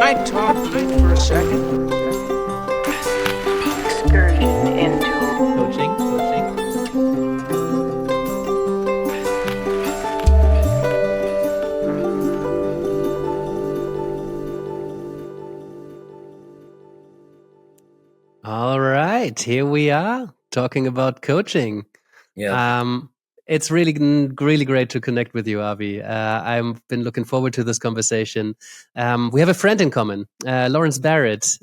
I talk for a second? Excursion into Coaching. All right, here we are talking about coaching. Yeah. It's really great to connect with you, Avi. I've been looking forward to this conversation. We have a friend in common, Lawrence Barrett,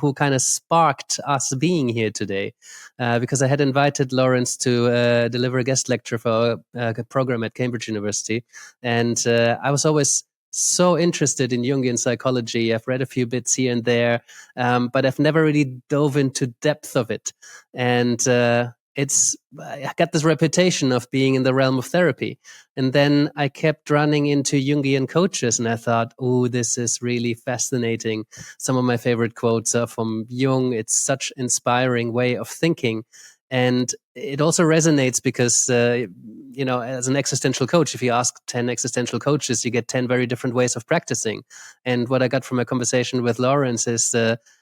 who kind of sparked us being here today, because I had invited Lawrence to deliver a guest lecture for a program at Cambridge University, and I was always so interested in Jungian psychology. I've read a few bits here and there, but I've never really dove into depth of it, and I got this reputation of being in the realm of therapy. And then I kept running into Jungian coaches and I thought, oh, this is really fascinating. Some of my favorite quotes are from Jung. It's such inspiring way of thinking. And it also resonates because, as an existential coach, if you ask 10 existential coaches, you get 10 very different ways of practicing. And what I got from a conversation with Lawrence is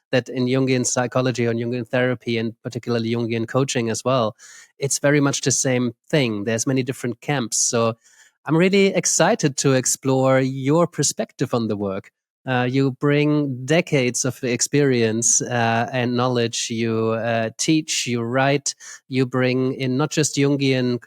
that in Jungian psychology or Jungian therapy, and particularly Jungian coaching as well, it's very much the same thing. There's many different camps. So I'm really excited to explore your perspective on the work. You bring decades of experience and knowledge. You teach, you write, you bring in not just Jungian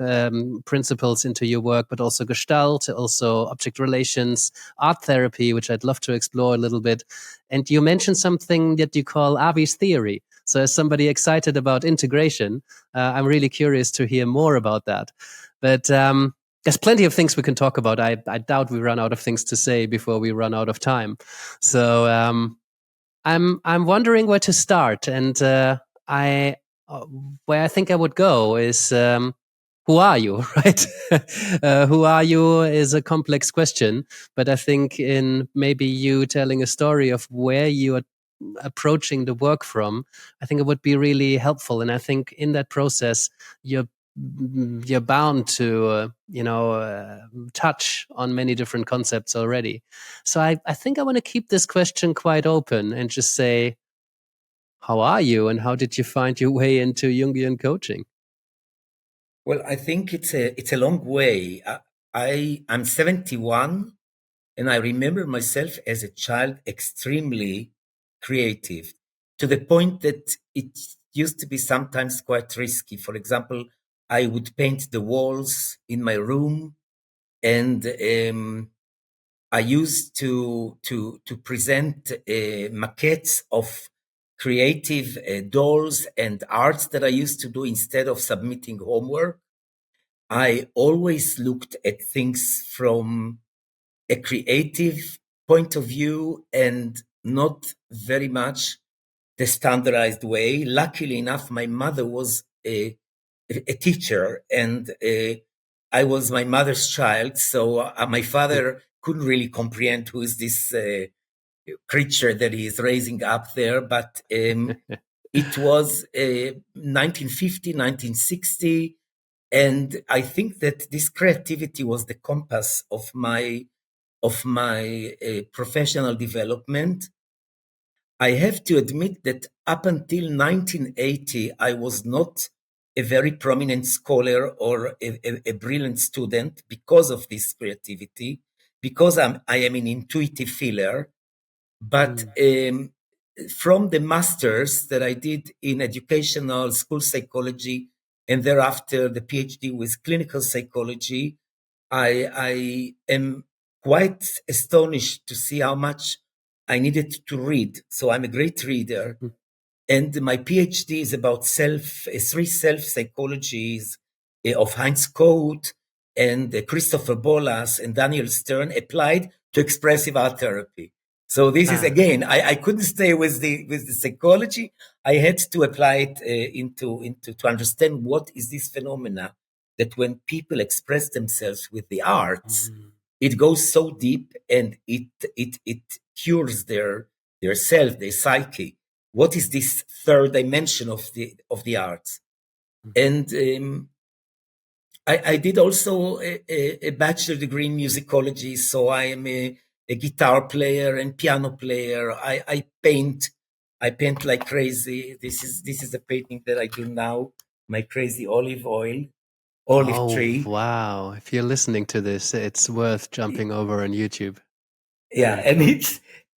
principles into your work, but also Gestalt, also object relations, art therapy, which I'd love to explore a little bit. And you mentioned something that you call Avi's theory. So as somebody excited about integration, I'm really curious to hear more about that. But there's plenty of things we can talk about. I doubt we run out of things to say before we run out of time. So I'm wondering where to start, and where I think I would go is who are you, right? Who are you is a complex question, but I think in maybe you telling a story of where you are approaching the work from, I think it would be really helpful. And I think in that process, you're bound to touch on many different concepts already. So I think I want to keep this question quite open and just say, how are you and how did you find your way into Jungian coaching? Well, I think it's a long way. I'm 71, and I remember myself as a child extremely creative, to the point that it used to be sometimes quite risky. For example, I would paint the walls in my room, and I used to present maquettes of creative dolls and arts that I used to do instead of submitting homework. I always looked at things from a creative point of view and not very much the standardized way. Luckily enough, my mother was a teacher, and I was my mother's child. So my father couldn't really comprehend who is this creature that he is raising up there. But it was 1950, 1960. And I think that this creativity was the compass of my professional development. I have to admit that up until 1980, I was not a very prominent scholar or a brilliant student because of this creativity, because I am an intuitive feeler. But from the masters that I did in educational school psychology and thereafter the PhD with clinical psychology, I am quite astonished to see how much I needed to read. So I'm a great reader. And my PhD is about three self psychologies of Heinz Coate and Christopher Bolas and Daniel Stern applied to expressive art therapy. So this is, again, I couldn't stay with the psychology. I had to apply it into to understand what is this phenomena that when people express themselves with the arts, it goes so deep and it cures their self, their psyche. What is this third dimension of the arts? And I did also a bachelor degree in musicology, so I am a a guitar player and piano player. I paint. I paint like crazy. This is the painting that I do now. My crazy olive tree. Wow. If you're listening to this, it's worth jumping over on YouTube. Yeah, Very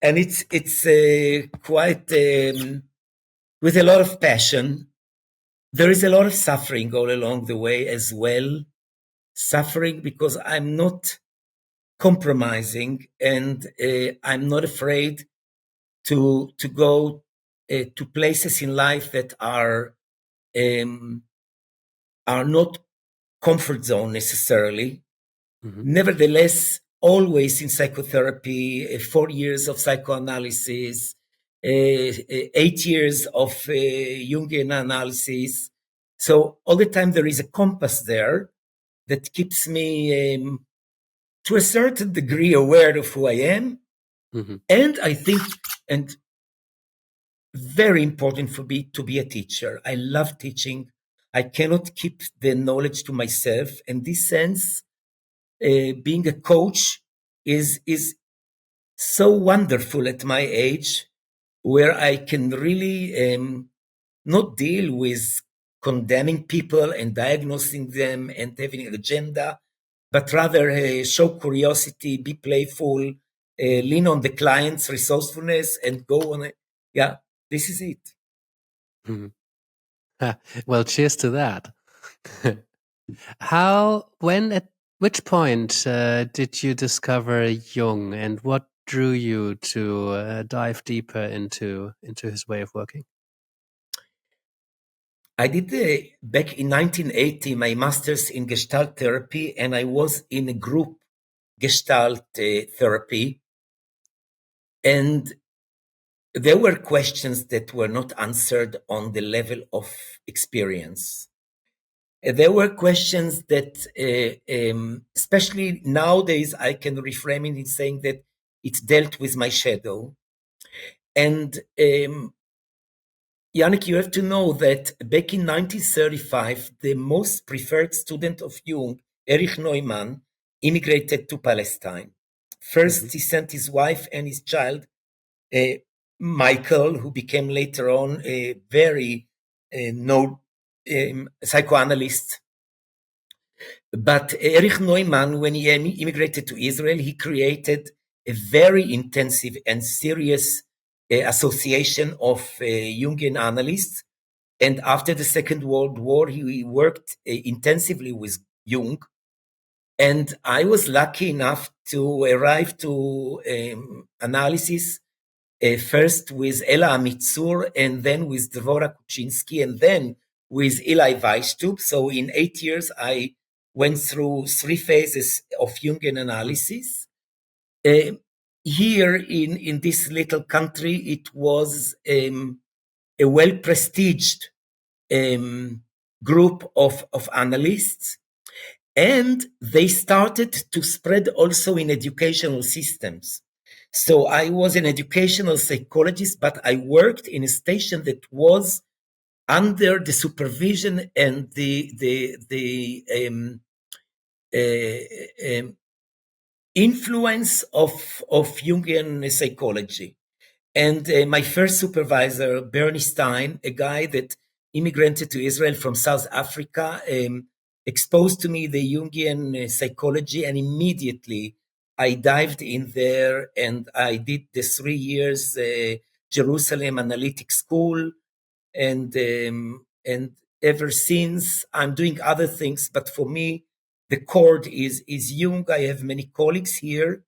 and cool. it's quite with a lot of passion. There is a lot of suffering all along the way as well. Suffering because I'm not compromising, and I'm not afraid to go to places in life that are not comfort zone necessarily. Nevertheless, always in psychotherapy, 4 years of psychoanalysis, 8 years of Jungian analysis. So all the time there is a compass there that keeps me to a certain degree aware of who I am. And I think, and very important for me to be a teacher. I love teaching. I cannot keep the knowledge to myself. In this sense, being a coach is so wonderful at my age, where I can really not deal with condemning people and diagnosing them and having an agenda, but rather show curiosity, be playful, lean on the client's resourcefulness, and go on it. Yeah, this is it. Well, cheers to that. At which point did you discover Jung, and what drew you to dive deeper into his way of working? I did back in 1980 my master's in Gestalt therapy, and I was in a group Gestalt therapy, and there were questions that were not answered on the level of experience. There were questions that, especially nowadays, I can reframe it in saying that it dealt with my shadow. And Yannick, you have to know that back in 1935, the most preferred student of Jung, Erich Neumann, immigrated to Palestine. First, he sent his wife and his child, Michael, who became later on a very known psychoanalyst. But Erich Neumann, when he immigrated to Israel, he created a very intensive and serious association of Jungian analysts. And after the Second World War, he worked intensively with Jung. And I was lucky enough to arrive to analysis first with Ella Amitzur, and then with Dvora Kuczynski, and then with Eli Weisstub. So in 8 years, I went through 3 phases of Jungian analysis. Here in this little country, it was a well-prestiged group of analysts, and they started to spread also in educational systems. So I was an educational psychologist, but I worked in a station that was under the supervision and the influence of Jungian psychology. And my first supervisor, Bernie Stein, a guy that immigrated to Israel from South Africa, exposed to me the Jungian psychology, and immediately I dived in there, and I did the 3 years Jerusalem Analytic School, and ever since I'm doing other things. But for me, the core is Jung. I have many colleagues here.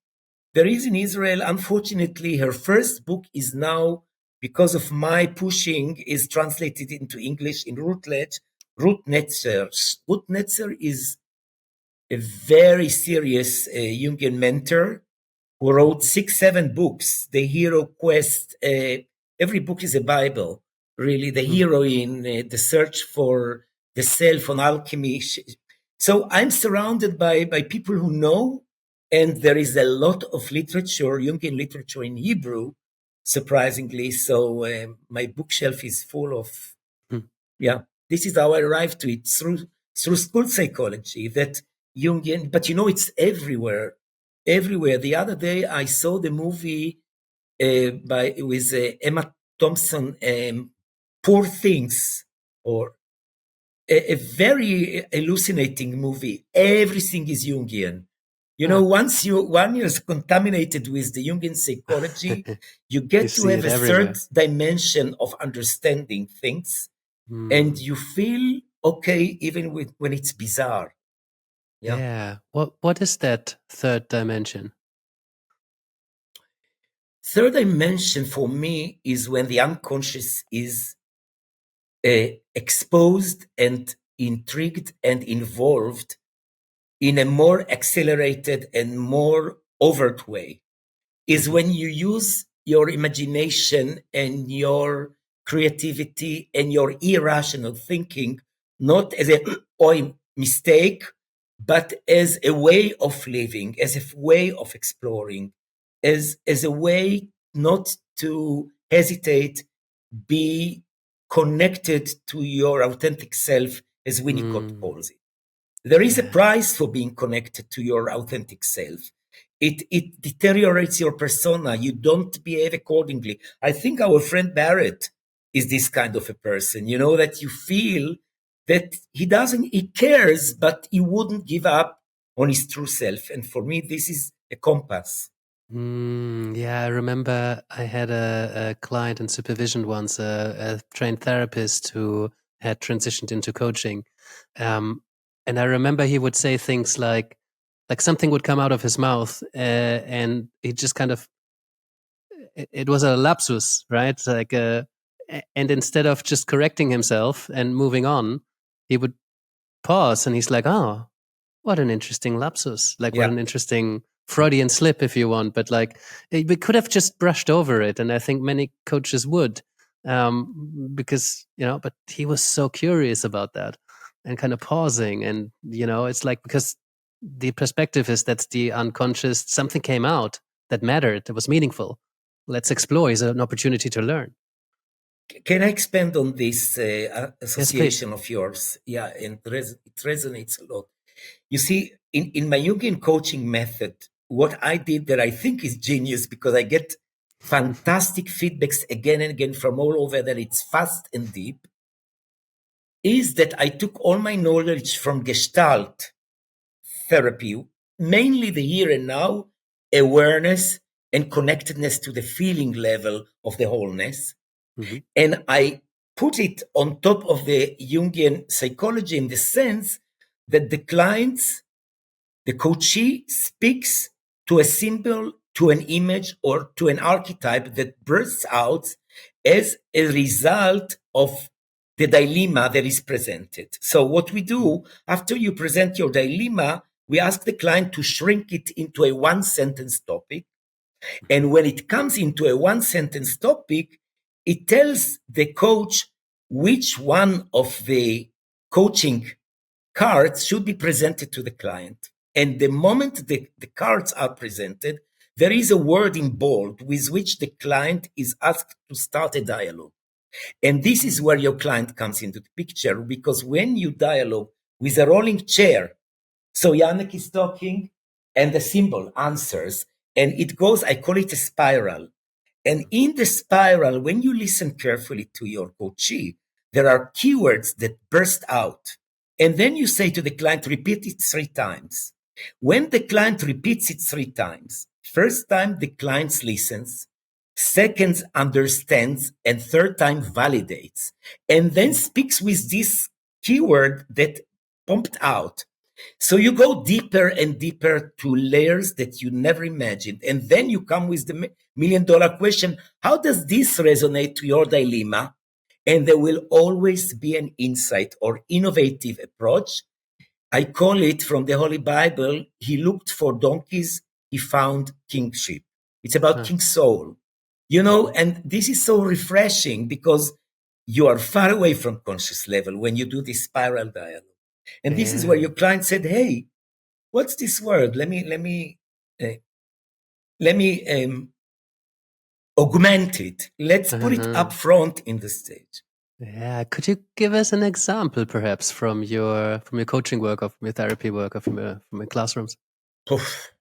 There is in Israel, unfortunately, her first book is now, because of my pushing, is translated into English in Routledge. Ruth Netzer. Ruth Netzer is a very serious Jungian mentor who wrote 6-7 books. The Hero Quest, every book is a Bible, really. The Heroine, the search for the self, on alchemy. So I'm surrounded by people who know, and there is a lot of literature, Jungian literature in Hebrew, surprisingly. So my bookshelf is full of, yeah, this is how I arrived to it, through school psychology, that Jungian, but it's everywhere. everywhere. The other day, I saw the movie with Emma Thompson, Poor Things, or a very hallucinating movie. Everything is Jungian. You know, once you're contaminated with the Jungian psychology, you get to see have it a everywhere. third dimension of understanding things, Hmm. and you feel okay even when it's bizarre. Yeah. What is that third dimension? Third dimension for me is when the unconscious is exposed and intrigued and involved in a more accelerated and more overt way. Is when you use your imagination and your creativity and your irrational thinking, not as a mistake, but as a way of living, as a way of exploring, as a way not to hesitate, be connected to your authentic self, as Winnicott calls it. There is a price for being connected to your authentic self. It deteriorates your persona. You don't behave accordingly. I think our friend Barrett is this kind of a person, you know, that you feel that he cares, but he wouldn't give up on his true self. And for me, this is a compass. Yeah, I remember I had a client in supervision once, a trained therapist who had transitioned into coaching. And I remember he would say things like something would come out of his mouth, and he just kind of, it was a lapsus, right? And instead of just correcting himself and moving on, he would pause and he's like, oh, what an interesting lapsus. Like, what Yeah. an interesting Freudian slip, if you want. But like, we could have just brushed over it. And I think many coaches would, because, but he was so curious about that and kind of pausing. And, it's like, because the perspective is that's the unconscious, something came out that mattered, that was meaningful. Let's explore is an opportunity to learn. Can I expand on this Yes, association of yours? Yeah, and it resonates a lot. You see, in my Jungian coaching method, what I did that I think is genius, because I get fantastic feedbacks again and again from all over that it's fast and deep, is that I took all my knowledge from Gestalt therapy, mainly the here and now, awareness and connectedness to the feeling level of the wholeness. Mm-hmm. And I put it on top of the Jungian psychology in the sense that the coachee speaks to a symbol, to an image, or to an archetype that bursts out as a result of the dilemma that is presented. So what we do after you present your dilemma, we ask the client to shrink it into a one sentence topic. And when it comes into a one sentence topic, it tells the coach which one of the coaching cards should be presented to the client. And the moment the cards are presented, there is a word in bold with which the client is asked to start a dialogue. And this is where your client comes into the picture, because when you dialogue with a rolling chair, so Yannick is talking and the symbol answers, and it goes, I call it a spiral. And in the spiral, when you listen carefully to your coachee, there are keywords that burst out. And then you say to the client, repeat it 3 times. When the client repeats it 3 times, first time the client listens, second understands, and third time validates, and then speaks with this keyword that pumped out. So you go deeper and deeper to layers that you never imagined. And then you come with the $1 million question, how does this resonate to your dilemma? And there will always be an insight or innovative approach. I call it, from the Holy Bible, he looked for donkeys, he found kingship. It's about King Saul, and this is so refreshing because you are far away from conscious level when you do this spiral dialogue. And this is where your client said, hey, what's this word? Let me augment it. Let's put it up front in the stage. Yeah, could you give us an example, perhaps, from your coaching work, or from your therapy work, or from your classrooms? Oof.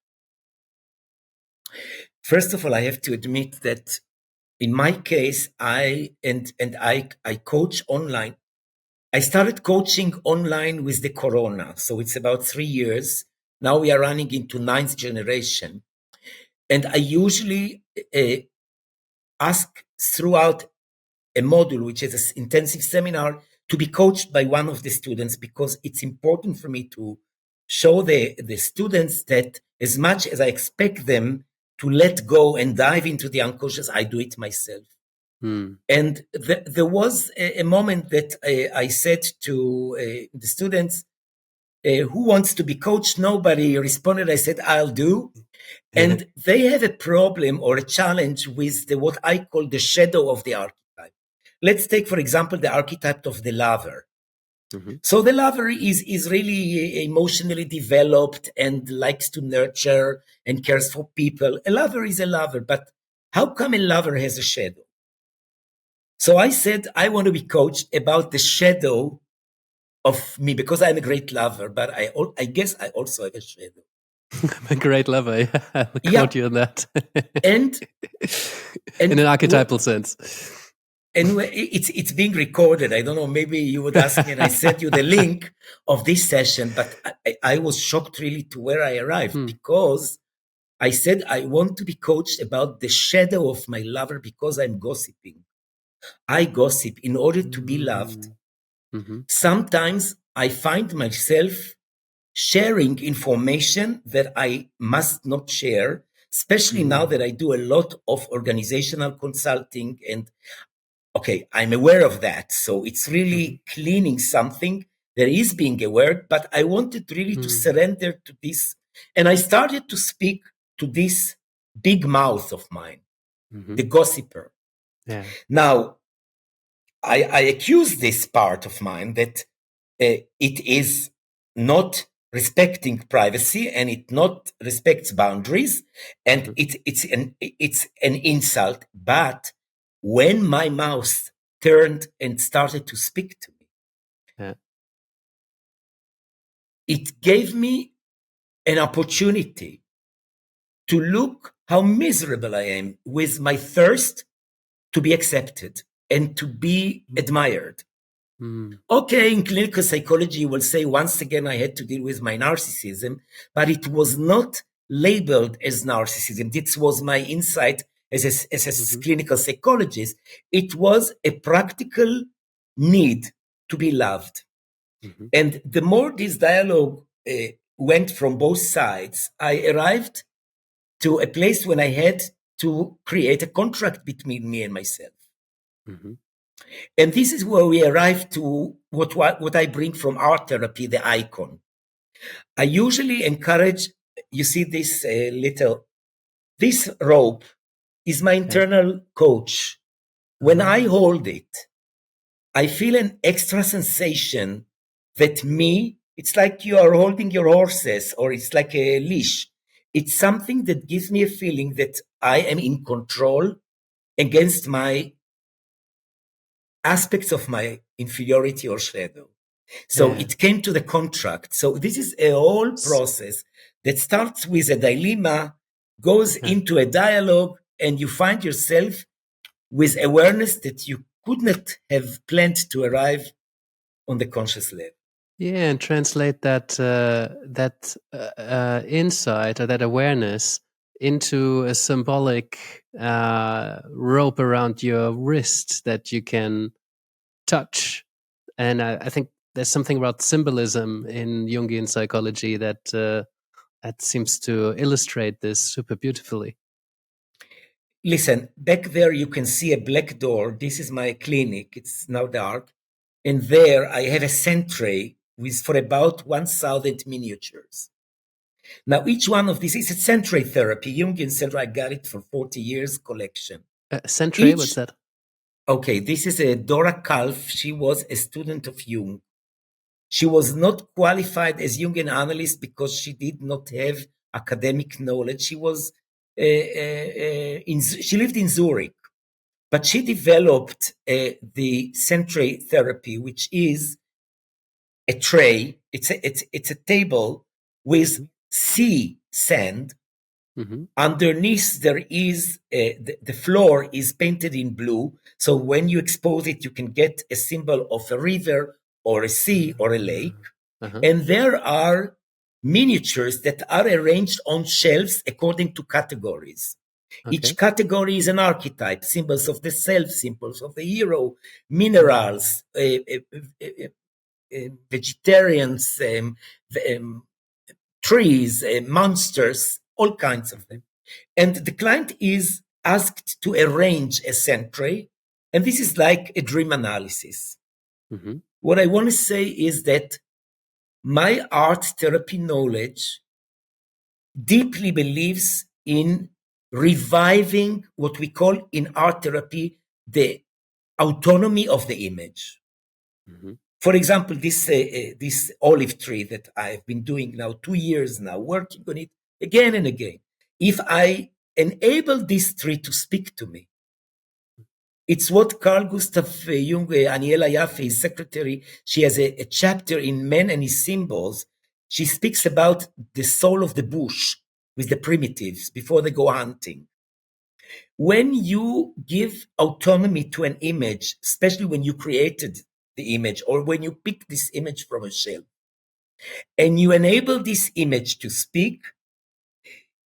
First of all, I have to admit that in my case, I coach online. I started coaching online with the corona, so it's about 3 years. Now we are running into 9th generation. And I usually ask throughout a module, which is an intensive seminar, to be coached by one of the students, because it's important for me to show the students that as much as I expect them to let go and dive into the unconscious, I do it myself. And there was a moment that I said to the students, who wants to be coached? Nobody responded. I said, I'll do. And they have a problem or a challenge with what I call the shadow of the archetype. Let's take, for example, the archetype of the lover. So the lover is really emotionally developed and likes to nurture and cares for people. A lover is a lover, but how come a lover has a shadow? So I said, I want to be coached about the shadow of me, because I'm a great lover, but I guess I also have a shadow. I'm a great lover. Yeah, I'll quote you on that. and in an archetypal sense. And it's being recorded. I don't know, maybe you would ask me and I sent you the link of this session, but I was shocked really to where I arrived, because I said I want to be coached about the shadow of my lover, because I'm gossiping. I gossip in order to be loved. Sometimes I find myself sharing information that I must not share, especially now that I do a lot of organizational consulting, and okay, I'm aware of that. So it's really cleaning something that is being aware, but I wanted really to surrender to this. And I started to speak to this big mouth of mine, the gossiper. Yeah. Now, I accuse this part of mine that it is not respecting privacy, and it not respects boundaries, and it's an insult. But when my mouth turned and started to speak to me, it gave me an opportunity to look how miserable I am with my thirst to be accepted and to be admired. Okay, in clinical psychology, you will say, once again, I had to deal with my narcissism, but it was not labeled as narcissism. This was my insight as a clinical psychologist. It was a practical need to be loved. And the more this dialogue went from both sides, I arrived to a place when I had to create a contract between me and myself. And this is where we arrive to what I bring from art therapy, the icon. I usually encourage, you see this this rope is my internal coach. When I hold it, I feel an extra sensation that it's like you are holding your horses, or it's like a leash. It's something that gives me a feeling that I am in control against my aspects of my inferiority or shadow. So it came to the contract. So this is a whole process that starts with a dilemma, goes into a dialogue, and you find yourself with awareness that you could not have planned to arrive on the conscious level. Yeah, and translate that insight or that awareness into a symbolic rope around your wrist that you can touch. And I think there's something about symbolism in Jungian psychology that that seems to illustrate this super beautifully. Listen, back there you can see a black door. This is my clinic. It's now dark. And there I have a sentry with for about 1,000 miniatures. Now, each one of these is a sentry therapy, Jungian sentry. I got it for 40 years collection. Sentry, what's that? Okay, this is a Dora Kalf. She was a student of Jung. She was not qualified as Jungian analyst because she did not have academic knowledge. She was she lived in Zurich, but she developed the sentry therapy, which is a tray. It's a table with sea sand, Underneath, there is the floor is painted in blue. So when you expose it, you can get a symbol of a river or a sea or a lake. And there are miniatures that are arranged on shelves according to categories. Each category is an archetype: symbols of the self, symbols of the hero, minerals, vegetarians, trees, monsters, all kinds of them. And the client is asked to arrange a century, and this is like a dream analysis. What I want to say is that my art therapy knowledge deeply believes in reviving what we call in art therapy the autonomy of the image. For example, this olive tree that I've been doing now 2 years now, working on it again and again. If I enable this tree to speak to me, it's what Carl Gustav Jung, Aniela Jaffe, his secretary, she has a chapter in Men and His Symbols. She speaks about the soul of the bush with the primitives before they go hunting. When you give autonomy to an image, especially when you created the image or when you pick this image from a shelf, and you enable this image to speak,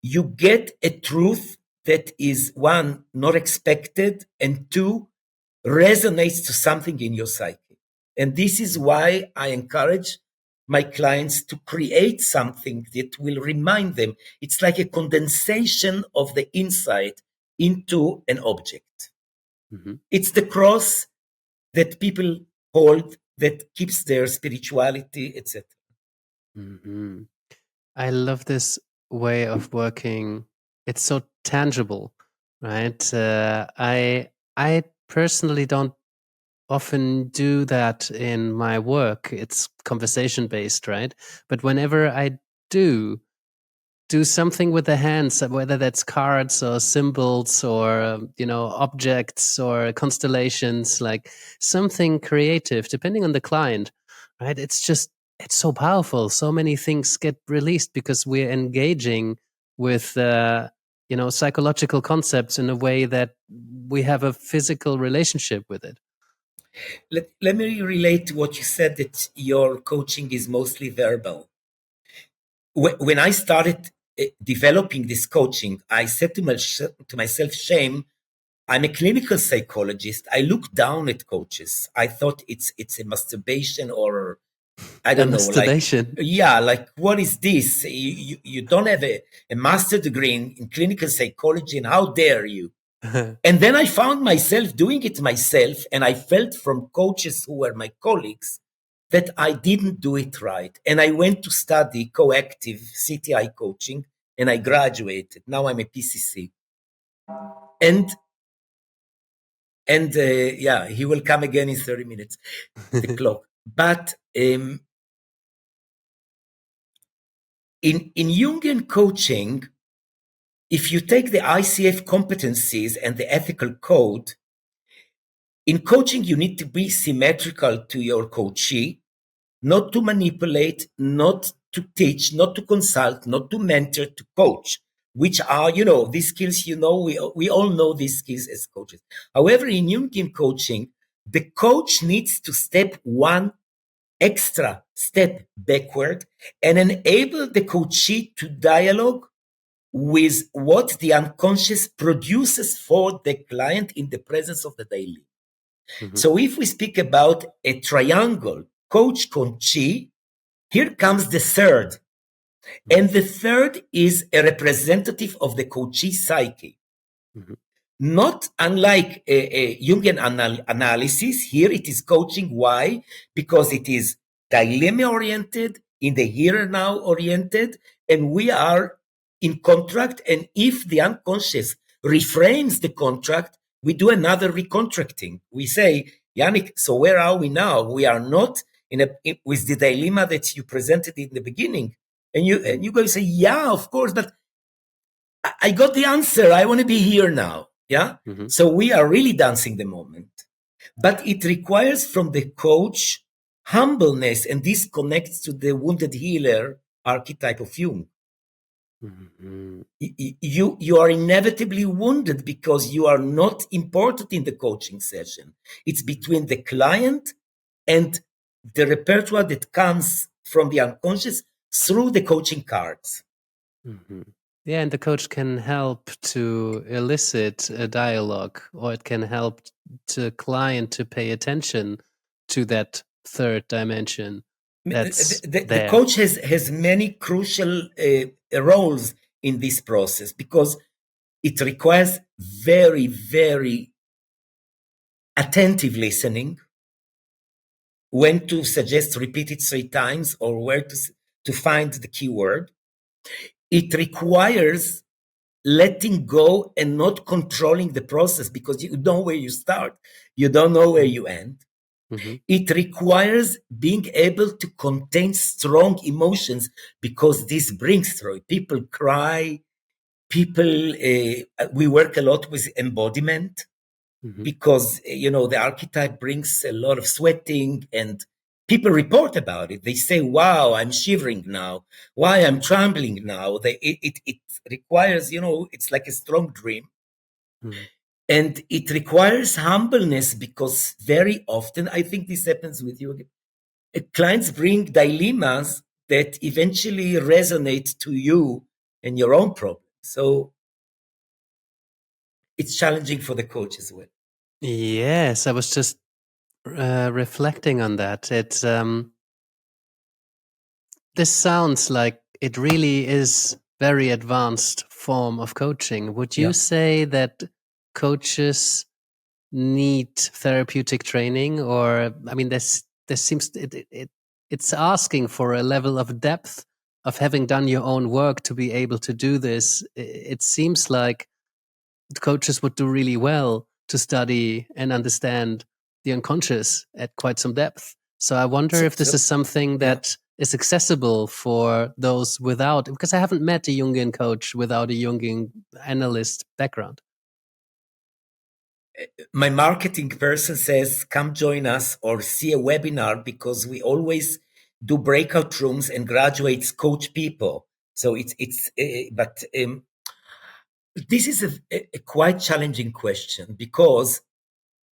you get a truth that is, one, not expected, and two, resonates to something in your psyche. And this is why I encourage my clients to create something that will remind them. It's like a condensation of the insight into an object. It's the cross that people hold that keeps their spirituality, etc. I love this way of working. It's so tangible, right? I personally don't often do that in my work. It's conversation based, right? But whenever I do something with the hands, whether that's cards or symbols or objects or constellations, like something creative, depending on the client, right? It's so powerful. So many things get released because we're engaging with psychological concepts in a way that we have a physical relationship with it. Let me relate to what you said, that your coaching is mostly verbal. When I started developing this coaching, I said to myself, shame, I'm a clinical psychologist. I look down at coaches. I thought it's a masturbation, or I don't know, masturbation. Like what is this? You don't have a master degree in clinical psychology, and how dare you? And then I found myself doing it myself, and I felt from coaches who were my colleagues that I didn't do it right. And I went to study coactive CTI coaching, and I graduated. Now I'm a PCC. And he will come again in 30 minutes, the clock. But in Jungian coaching, if you take the ICF competencies and the ethical code, in coaching, you need to be symmetrical to your coachee, not to manipulate, not to teach, not to consult, not to mentor, to coach, which are, these skills, we all know these skills as coaches. However, in Jungian coaching, the coach needs to step one extra step backward and enable the coachee to dialogue with what the unconscious produces for the client in the presence of the daily. So if we speak about a triangle, coach-coachee, here comes the third. And the third is a representative of the coachee psyche. Not unlike a Jungian analysis, here it is coaching. Why? Because it is dilemma-oriented, in the here and now oriented, and we are in contract. And if the unconscious reframes the contract, we do another recontracting. We say, Yannick, so where are we now? We are not with the dilemma that you presented in the beginning. And you go say, yeah, of course, but I got the answer. I want to be here now. Yeah. So we are really dancing the moment. But it requires from the coach humbleness, and this connects to the wounded healer archetype of Jung. Mhm. You are inevitably wounded because you are not important in the coaching session. It's between the client and the repertoire that comes from the unconscious through the coaching cards. Mhm. Yeah, and the coach can help to elicit a dialogue, or it can help the client to pay attention to that third dimension that's The there. coach has many crucial roles in this process because it requires very, very attentive listening, when to suggest repeat it 3 times or where to find the keyword. It requires letting go and not controlling the process because you don't know where you start. You don't know where you end. Mm-hmm. It requires being able to contain strong emotions because this brings through. People cry. We work a lot with embodiment because, the archetype brings a lot of sweating and people report about it. They say, wow, I'm shivering now. Why I'm trembling now. It requires, it's like a strong dream. Mm-hmm. And it requires humbleness because very often, I think this happens with you, clients bring dilemmas that eventually resonate to you and your own problem. So it's challenging for the coach as well. Yes, I was just reflecting on that. It's this sounds like it really is very advanced form of coaching. Would you Yeah. say that coaches need therapeutic training, or I mean, there seems it's asking for a level of depth of having done your own work to be able to do this. It seems like coaches would do really well to study and understand the unconscious at quite some depth. So I wonder if this is something that is accessible for those without, because I haven't met a Jungian coach without a Jungian analyst background. My marketing person says, come join us or see a webinar because we always do breakout rooms and graduates coach people. So but this is a quite challenging question because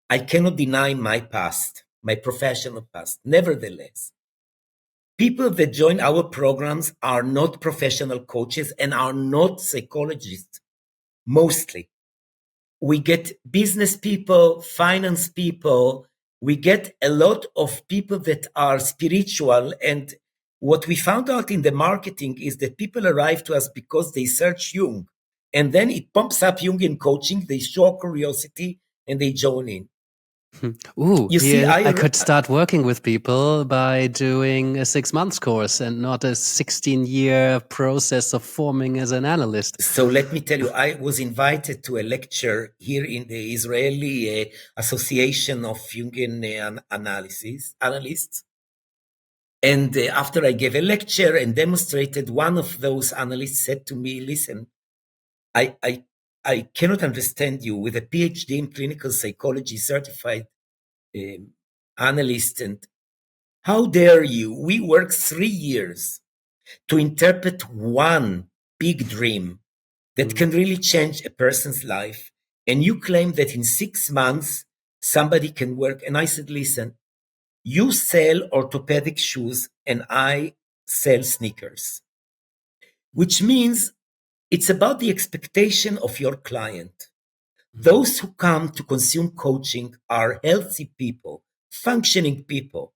I cannot deny my past, my professional past. Nevertheless, people that join our programs are not professional coaches and are not psychologists, mostly. We get business people, finance people. We get a lot of people that are spiritual. And what we found out in the marketing is that people arrive to us because they search Jung. And then it pumps up Jungian coaching. They show curiosity and they join in. Ooh, You see, I could start working with people by doing a 6 months course and not a 16-year process of forming as an analyst. So let me tell you, I was invited to a lecture here in the Israeli Association of Jungian analysts. And after I gave a lecture and demonstrated, one of those analysts said to me, listen, I cannot understand you with a PhD in clinical psychology, certified analyst. And how dare you? We work 3 years to interpret one big dream that can really change a person's life. And you claim that in 6 months, somebody can work. And I said, listen, you sell orthopedic shoes and I sell sneakers, which means it's about the expectation of your client. Those who come to consume coaching are healthy people, functioning people.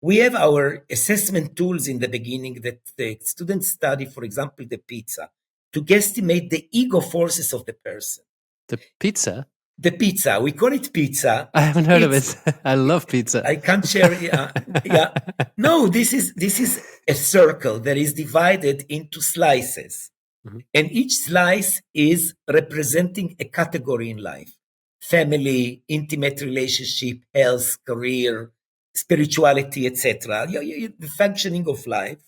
We have our assessment tools in the beginning that the students study, for example, the pizza, to guesstimate the ego forces of the person. The pizza? The pizza, we call it pizza. I haven't heard of it. I love pizza. I can't share. Yeah. No, this is a circle that is divided into slices. And each slice is representing a category in life: family, intimate relationship, health, career, spirituality, etc. The functioning of life.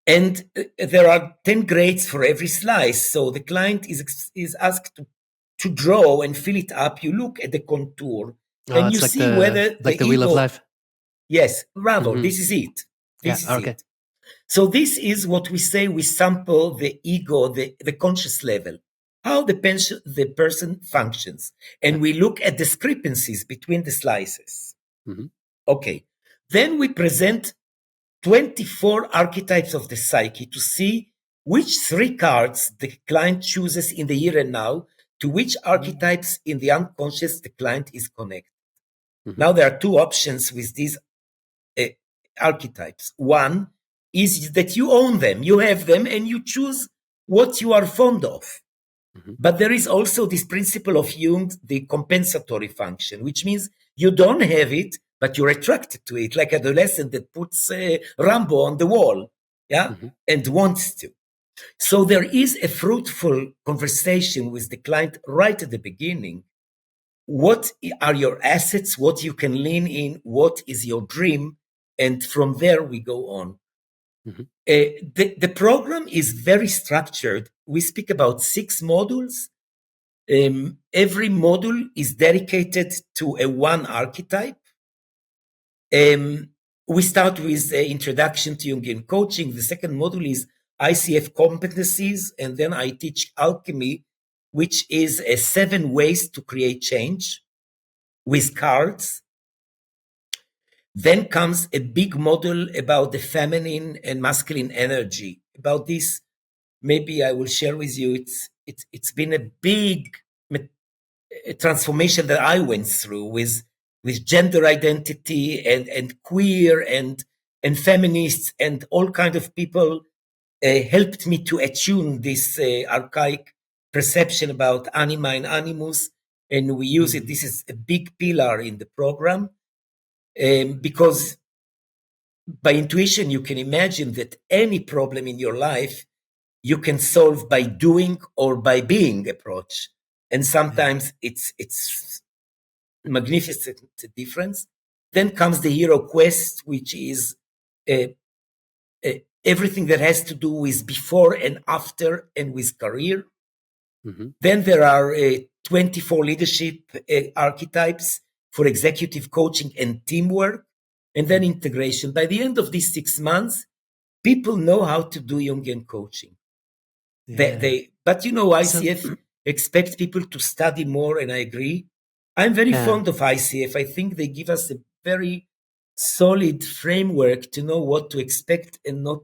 And there are 10 grades for every slice. So the client is asked to draw and fill it up. You look at the contour and you it's like see whether the the Wheel of ego. Life. Yes, bravo. This is it. This is okay. it. So this is what we say, we sample the ego, the conscious level, how the person functions. And we look at discrepancies between the slices. Mhm. Okay. Then we present 24 archetypes of the psyche to see which 3 cards the client chooses in the here and now, to which archetypes in the unconscious the client is connected. Mhm. Now, there are 2 options with these archetypes. One is that you own them, you have them, and you choose what you are fond of. Mhm. But there is also this principle of Jung, the compensatory function, which means you don't have it, but you're attracted to it, like an adolescent that puts Rambo on the wall, Mhm. and wants to. So there is a fruitful conversation with the client right at the beginning. What are your assets? What you can lean in? What is your dream? And from there we go on. Mhm. The program is very structured. We speak about 6 modules. Every module is dedicated to a one archetype. We start with the introduction to Jungian coaching. The second module is ICF competencies, and then I teach alchemy, which is 7 ways to create change with cards. Then comes a big module about the feminine and masculine energy. About this, maybe I will share with you. It's been a big transformation that I went through with gender identity and queer and feminists and all kind of people helped me to attune this archaic perception about anima and animus, and we use it. This is a big pillar in the program, because by intuition you can imagine that any problem in your life you can solve by doing or by being approach, and sometimes it's magnificent difference. Then comes the hero quest, which is uh, everything that has to do with before and after and with career. Mhm. Then there are 24 leadership archetypes for executive coaching and teamwork, and then integration. By the end of these 6 months, people know how to do Jungian coaching. Yeah. But So, ICF expects people to study more, and I agree. I'm very yeah. fond of ICF. I think they give us a very solid framework to know what to expect and not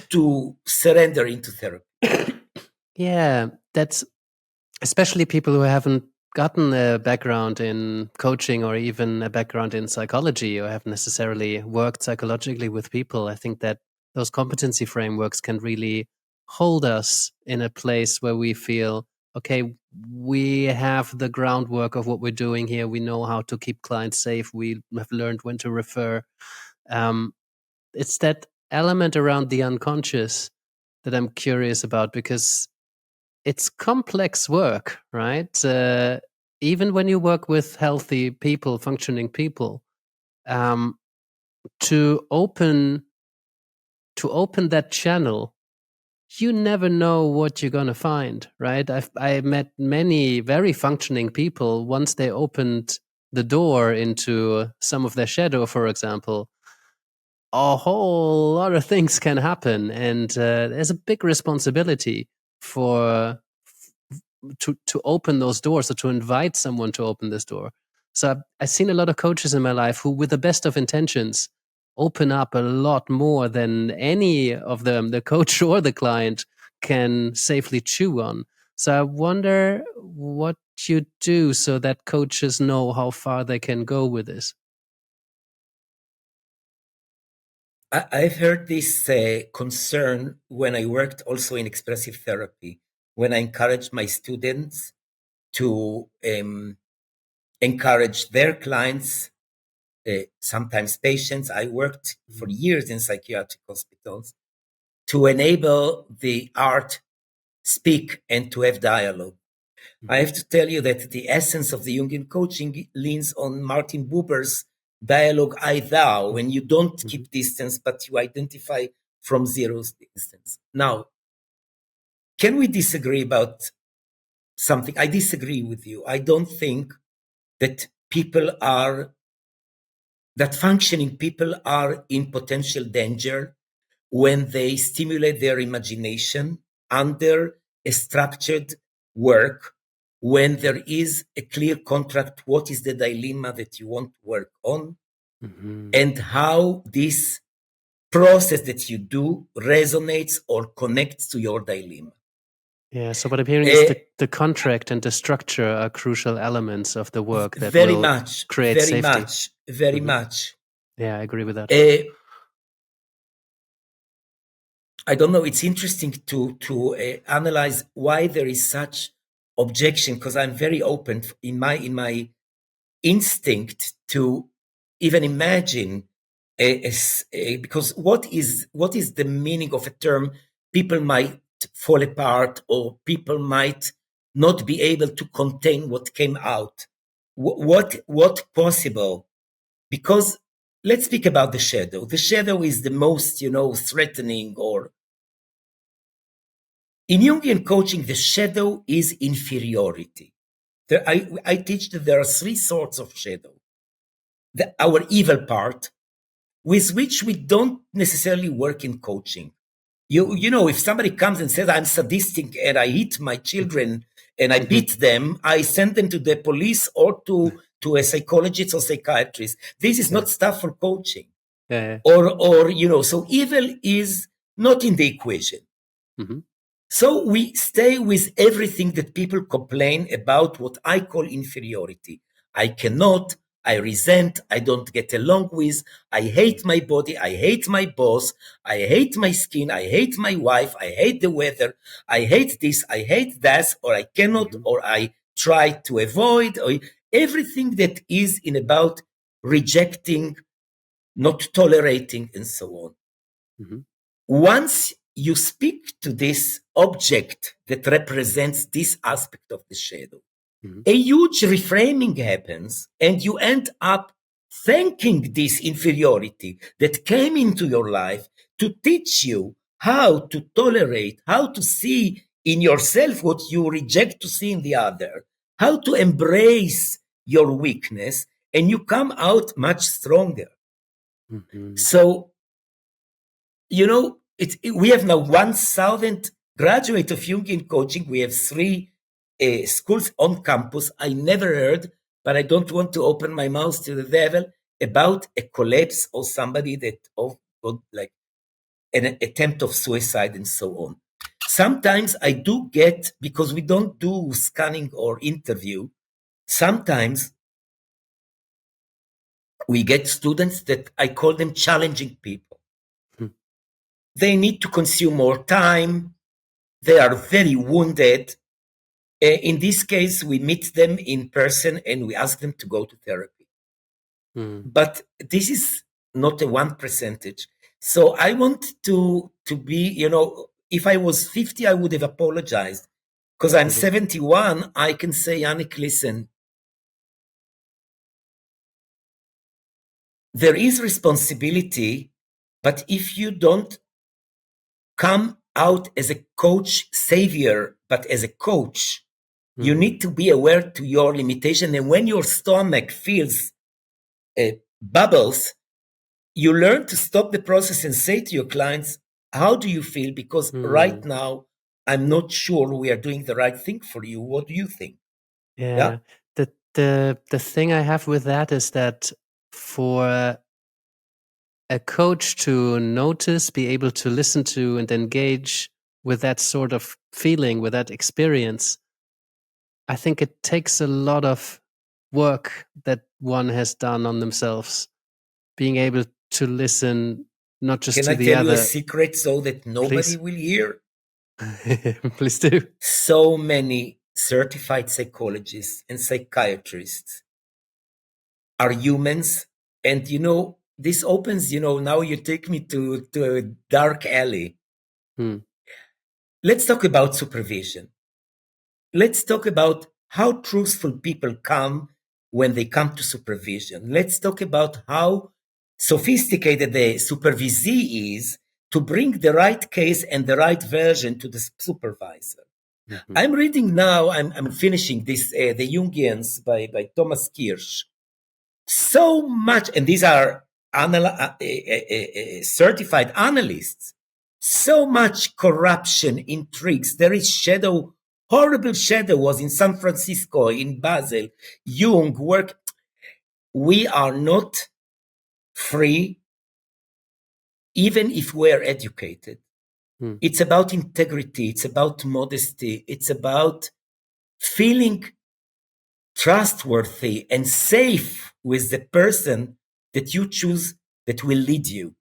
to surrender into therapy. Yeah, that's especially people who haven't gotten a background in coaching or even a background in psychology or haven't necessarily worked psychologically with people. I think that those competency frameworks can really hold us in a place where we feel, okay, we have the groundwork of what we're doing here. We know how to keep clients safe. We have learned when to refer. Um, it's that element around the unconscious that I'm curious about, because it's complex work, right? Even when you work with healthy people, functioning people, um, to open that channel, you never know what you're gonna find, right? I met many very functioning people. Once they opened the door into some of their shadow, for example, a whole lot of things can happen, and there's a big responsibility for to open those doors, or to invite someone to open this door. So I've seen a lot of coaches in my life who, with the best of intentions, open up a lot more than any of them, the coach or the client, can safely chew on. So I wonder what you do so that coaches know how far they can go with this. I've heard this concern when I worked also in expressive therapy, when I encouraged my students to encourage their clients, sometimes patients. I worked for years in psychiatric hospitals to enable the art speak and to have dialogue. I have to tell you that the essence of the Jungian coaching leans on Martin Buber's dialogue I thou, when you don't keep distance, but you identify from zero's distance. Now, can we disagree about something? I disagree with you. I don't think that functioning people are in potential danger. when they stimulate their imagination under a structured work, when there is a clear contract, what is the dilemma that you want to work on, and how this process that you do resonates or connects to your dilemma. Yeah, so what I'm hearing is the contract and the structure are crucial elements of the work that very will much, create very safety. much, very much. Yeah, I agree with that. I don't know. It's interesting to analyze why there is such objection, because I'm very open in my instinct to even imagine because what is the meaning of a term? People might fall apart, or people might not be able to contain what came out. What possible? Because let's speak about the shadow. The shadow is the most, threatening. Or in Jungian coaching, the shadow is inferiority. I teach that there are three sorts of shadow. Our evil part, with which we don't necessarily work in coaching. You know, if somebody comes and says, I'm sadistic and I hit my children and I beat them, I send them to the police or to a psychologist or psychiatrist. This is not stuff for coaching. Or so evil is not in the equation. So we stay with everything that people complain about, what I call inferiority. I cannot, I resent, I don't get along with, I hate my body, I hate my boss, I hate my skin, I hate my wife, I hate the weather, I hate this, I hate that, or I cannot, or I try to avoid, or everything that is in about rejecting, not tolerating, and so on. Once you speak to this object that represents this aspect of the shadow, a huge reframing happens, and you end up thanking this inferiority that came into your life to teach you how to tolerate, how to see in yourself what you reject to see in the other, how to embrace your weakness, and you come out much stronger. So, we have now 1,000 graduates of Jungian coaching. We have 3 schools on campus. I never heard, but I don't want to open my mouth to the devil, about a collapse or somebody that like an attempt of suicide and so on. Sometimes I do get, because we don't do scanning or interview, sometimes we get students that I call them challenging people. They need to consume more time. They are very wounded. In this case, we meet them in person and we ask them to go to therapy. But this is not a 1%. So I want to be, if I was 50, I would have apologized. Because I'm 71, I can say, Yannick, listen, there is responsibility, but if you don't come out as a coach savior, but as a coach, you need to be aware to your limitation. And when your stomach feels bubbles, you learn to stop the process and say to your clients, how do you feel? Because right now, I'm not sure we are doing the right thing for you. What do you think? Yeah. The thing I have with that is that for a coach to notice, be able to listen to and engage with that sort of feeling, with that experience, I think it takes a lot of work that one has done on themselves, being able to listen not just Can to I the tell other. you a secret so that nobody will hear? Please do. So many certified psychologists and psychiatrists are humans. And, this opens, now you take me to a dark alley. Let's talk about supervision. Let's talk about how truthful people come when they come to supervision. Let's talk about how sophisticated the supervisee is to bring the right case and the right version to the supervisor. I'm reading now, I'm finishing this, The Jungians by Thomas Kirsch. So much, and these are certified analysts. so much corruption, intrigues. There is shadow, horrible shadow was in San Francisco, in Basel, Jung work. We are not free, even if we're educated. It's about integrity. It's about modesty. It's about feeling trustworthy and safe with the person that you choose that will lead you.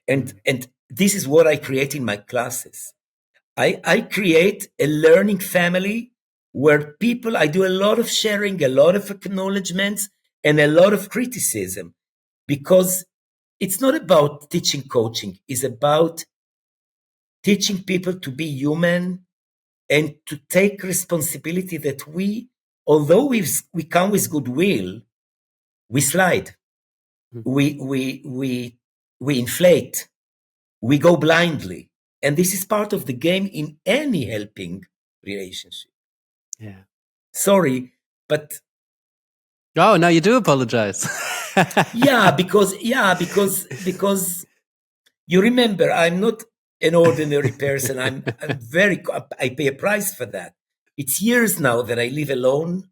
And this is what I create in my classes. I create a learning family where I do a lot of sharing, a lot of acknowledgements, and a lot of criticism, because it's not about teaching coaching. It's about teaching people to be human and to take responsibility that although we come with goodwill, we slide, we inflate, we go blindly. And this is part of the game in any helping relationship. Yeah. Sorry, but oh, now you do apologize. because you remember, I'm not an ordinary person. I pay a price for that. It's years now that I live alone.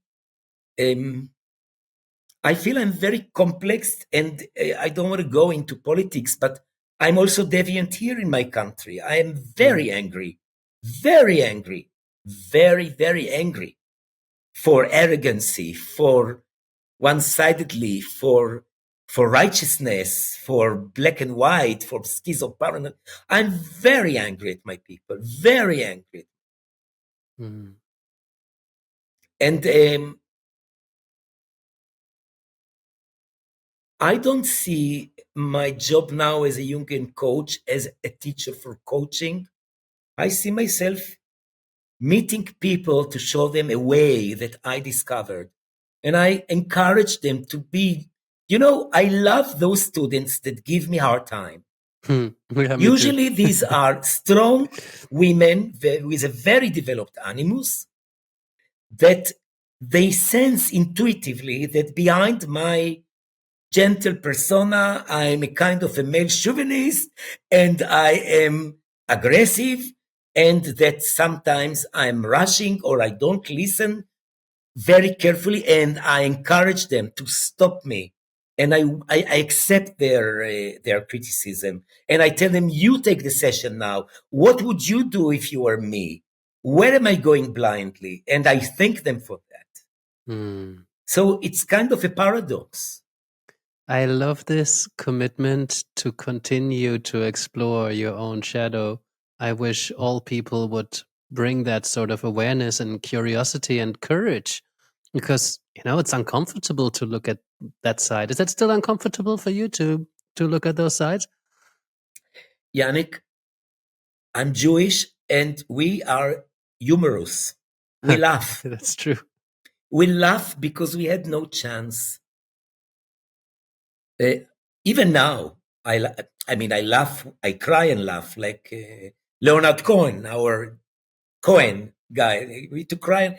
I feel I'm very complex, and I don't want to go into politics, but I'm also deviant here in my country. I am very angry, very angry, very, very angry for arrogancy, for one-sidedly, for righteousness, for black and white, for schizoparanoid. I'm very angry at my people, very angry. And I don't see my job now as a Jungian coach as a teacher for coaching. I see myself meeting people to show them a way that I discovered. And I encourage them to be, I love those students that give me a hard time. Yeah, usually these are strong women with a very developed animus, that they sense intuitively that behind my gentle persona, I'm a kind of a male chauvinist, and I am aggressive, and that sometimes I'm rushing or I don't listen very carefully, and I encourage them to stop me. And I accept their criticism, and I tell them, you take the session now. What would you do if you were me? Where am I going blindly? And I thank them for that. So it's kind of a paradox. I love this commitment to continue to explore your own shadow. I wish all people would bring that sort of awareness and curiosity and courage, because it's uncomfortable to look at that side. Is that still uncomfortable for you to look at those sides? Yannick, I'm Jewish, and we are humorous. We laugh. That's true. We laugh because we had no chance. Even now, I laugh, I cry and laugh, like Leonard Cohen, our Cohen guy. We to cry.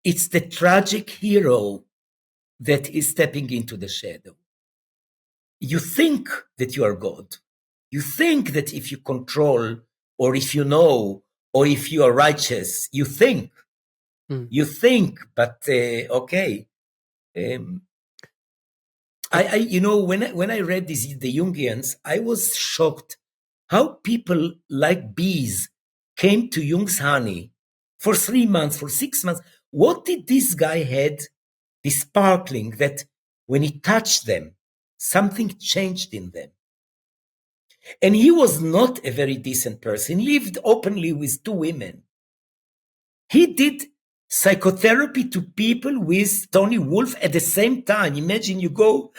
It's the tragic hero that is stepping into the shadow. You think that you are God. You think that if you control, or if you know, or if you are righteous, you think, but okay. When I read the Jungians, I was shocked how people like bees came to Jung's honey for 3 months, for 6 months. What did this guy had? This sparkling that when he touched them, something changed in them. And he was not a very decent person. He lived openly with 2 women. He did psychotherapy to people with Tony Wolff at the same time. Imagine you go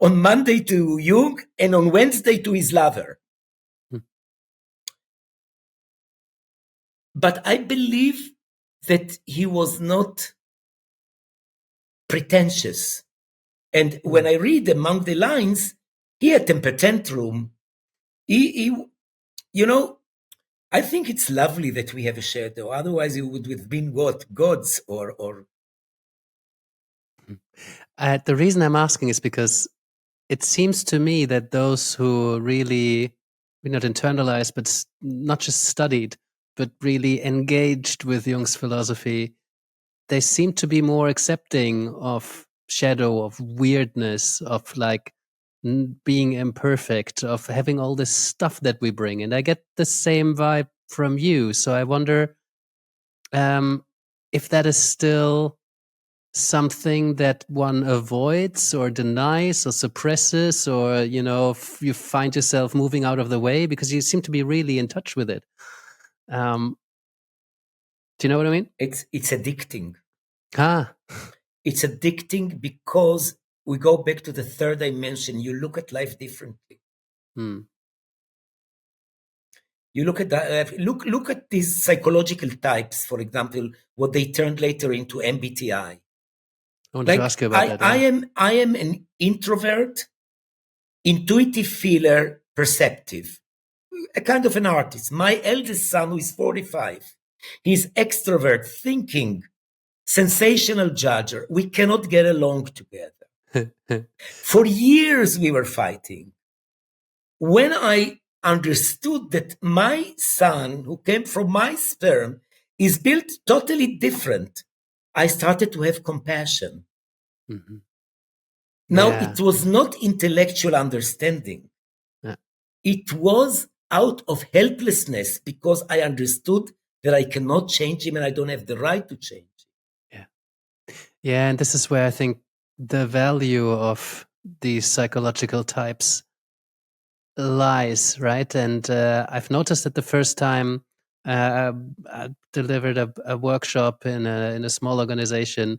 on Monday to Jung and on Wednesday to his lover. But I believe that he was not pretentious. And when I read among the lines, he had temper tantrum. I think it's lovely that we have a shadow. Otherwise, it would have been gods or. The reason I'm asking is because it seems to me that those who really, not internalized, but not just studied, but really engaged with Jung's philosophy, they seem to be more accepting of shadow, of weirdness, of like being imperfect, of having all this stuff that we bring. And I get the same vibe from you. So I wonder if that is still something that one avoids or denies or suppresses, or if you find yourself moving out of the way because you seem to be really in touch with it. Do you know what I mean? It's addicting. Ah. It's addicting because we go back to the third dimension. You look at life differently. You look at look at these psychological types, for example, what they turned later into MBTI. I wanted to ask you about that. I am an introvert, intuitive feeler, perceptive, a kind of an artist. My eldest son, who is 45, he's extrovert, thinking, sensational judger. We cannot get along together. For years we were fighting. When I understood that my son, who came from my sperm, is built totally different, I started to have compassion. Mm-hmm. Now, it was not intellectual understanding. Yeah. It was out of helplessness because I understood that I cannot change him and I don't have the right to change him. Yeah, and this is where I think the value of these psychological types lies, right? And I've noticed that the first time I delivered a workshop in a small organization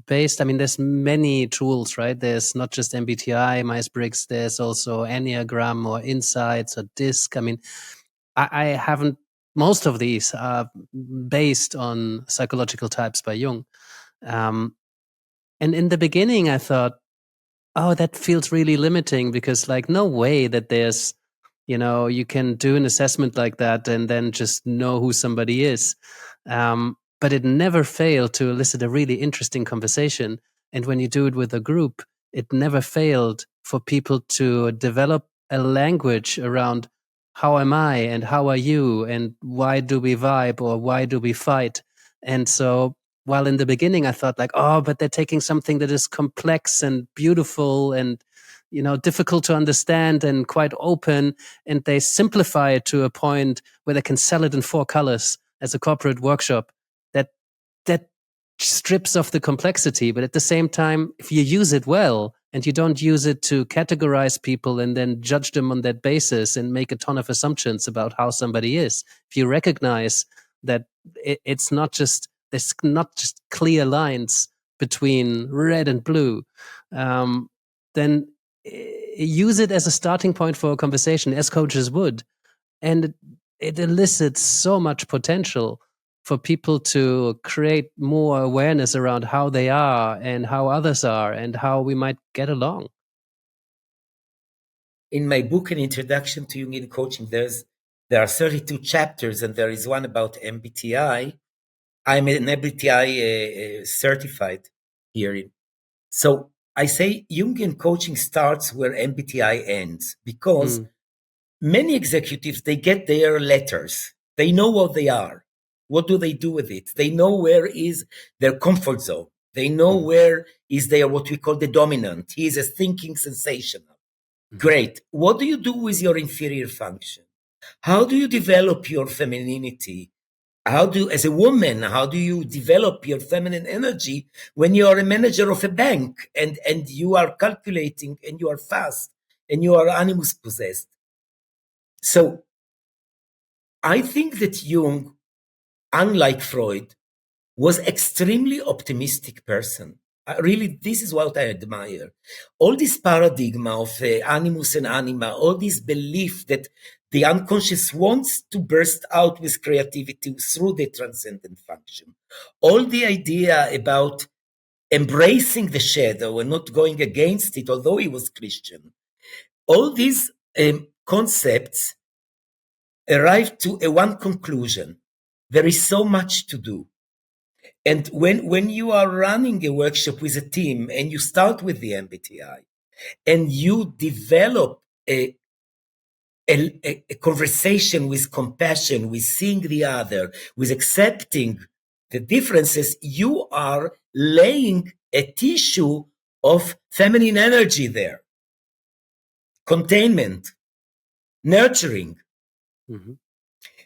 based, there's many tools, right? There's not just MBTI, Myers-Briggs, there's also Enneagram or Insights or DISC. I haven't, most of these are based on psychological types by Jung. And in the beginning, I thought, oh, that feels really limiting because no way that there's, you can do an assessment like that and then just know who somebody is. But it never failed to elicit a really interesting conversation. And when you do it with a group, it never failed for people to develop a language around how am I and how are you and why do we vibe or why do we fight? And so while in the beginning I thought oh, but they're taking something that is complex and beautiful and, difficult to understand and quite open, and they simplify it to a point where they can sell it in 4 colors as a corporate workshop that strips off the complexity. But at the same time, if you use it well and you don't use it to categorize people and then judge them on that basis and make a ton of assumptions about how somebody is, if you recognize that it's not just, there's not just clear lines between red and blue, then use it as a starting point for a conversation, as coaches would. And it elicits so much potential for people to create more awareness around how they are and how others are and how we might get along. In my book, An Introduction to Jungian Coaching, there are 32 chapters, and there is one about MBTI. I'm an MBTI certified here. So I say Jungian coaching starts where MBTI ends, because many executives, they get their letters. They know what they are. What do they do with it? They know where is their comfort zone. They know where is their, what we call the dominant. He is a thinking sensational. Great. What do you do with your inferior function? How do you develop your femininity? As a woman, how do you develop your feminine energy when you are a manager of a bank and you are calculating and you are fast and you are animus possessed? So I think that Jung, unlike Freud, was extremely optimistic person. Really, this is what I admire. All this paradigm of animus and anima, all this belief that the unconscious wants to burst out with creativity through the transcendent function. All the idea about embracing the shadow and not going against it, although he was Christian. All these concepts arrived to one conclusion. There is so much to do. And when you are running a workshop with a team and you start with the MBTI, and you develop a conversation with compassion, with seeing the other, with accepting the differences, you are laying a tissue of feminine energy there, containment, nurturing. Mhm.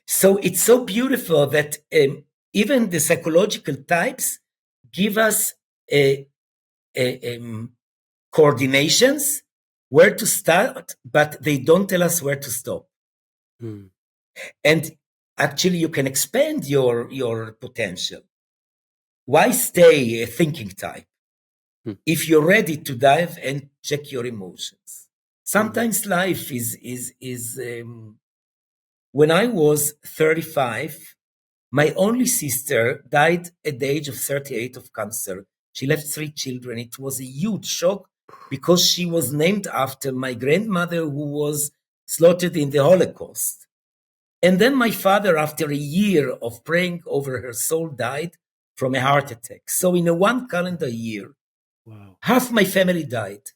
So it's so beautiful that even the psychological types give us coordinations, where to start, but they don't tell us where to stop. Mm. And actually, you can expand your potential. Why stay a thinking type if you're ready to dive and check your emotions? Sometimes life is when I was 35, my only sister died at the age of 38 of cancer. She left 3 children. It was a huge shock because she was named after my grandmother who was slaughtered in the Holocaust. And then my father, after a year of praying over her soul, died from a heart attack. So in a 1 calendar year, Wow. half my family died.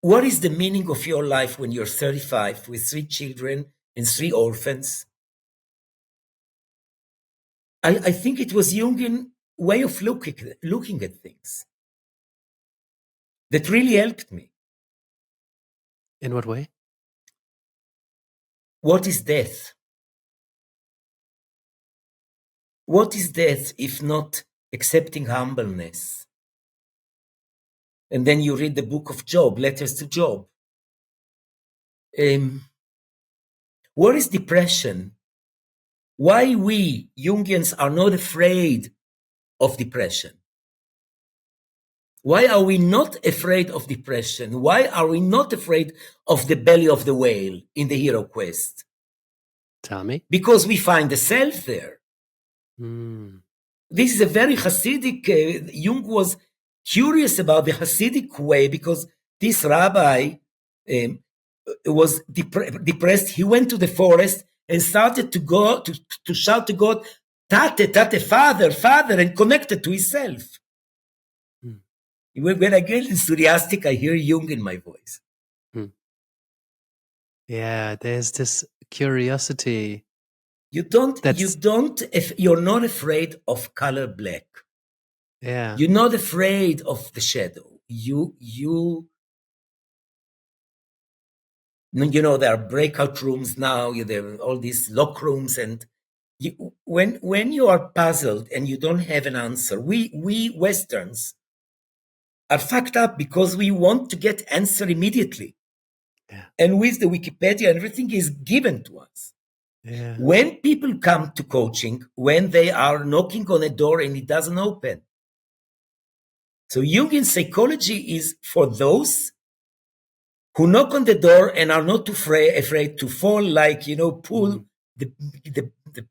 What is the meaning of your life when you're 35 with 3 children and 3 orphans? I think it was Jungian way of looking at things that really helped me. In what way? What is death? What is death if not accepting humbleness? And then you read the book of Job, letters to Job. What is depression? Why we Jungians are not afraid of depression? Why are we not afraid of depression? Why are we not afraid of the belly of the whale in the hero quest? Tell me. Because we find the self there. Mm. This is a very Hasidic, Jung was curious about the Hasidic way because this rabbi was depressed. He went to the forest and started to go to shout to God, Tate, Tate, Father, Father, and connected to himself. Mm. When I get enthusiastic, I hear Jung in my voice. Mm. Yeah, there's this curiosity. You're not afraid of color black. Yeah. You're not afraid of the shadow. You there are breakout rooms now. There are all these lock rooms, and when you are puzzled and you don't have an answer, we Westerns are fucked up because we want to get answer immediately. Yeah. And with the Wikipedia, everything is given to us. Yeah. When people come to coaching, when they are knocking on a door and it doesn't open. So Jungian psychology is for those who knock on the door and are not afraid to fall, like, pull the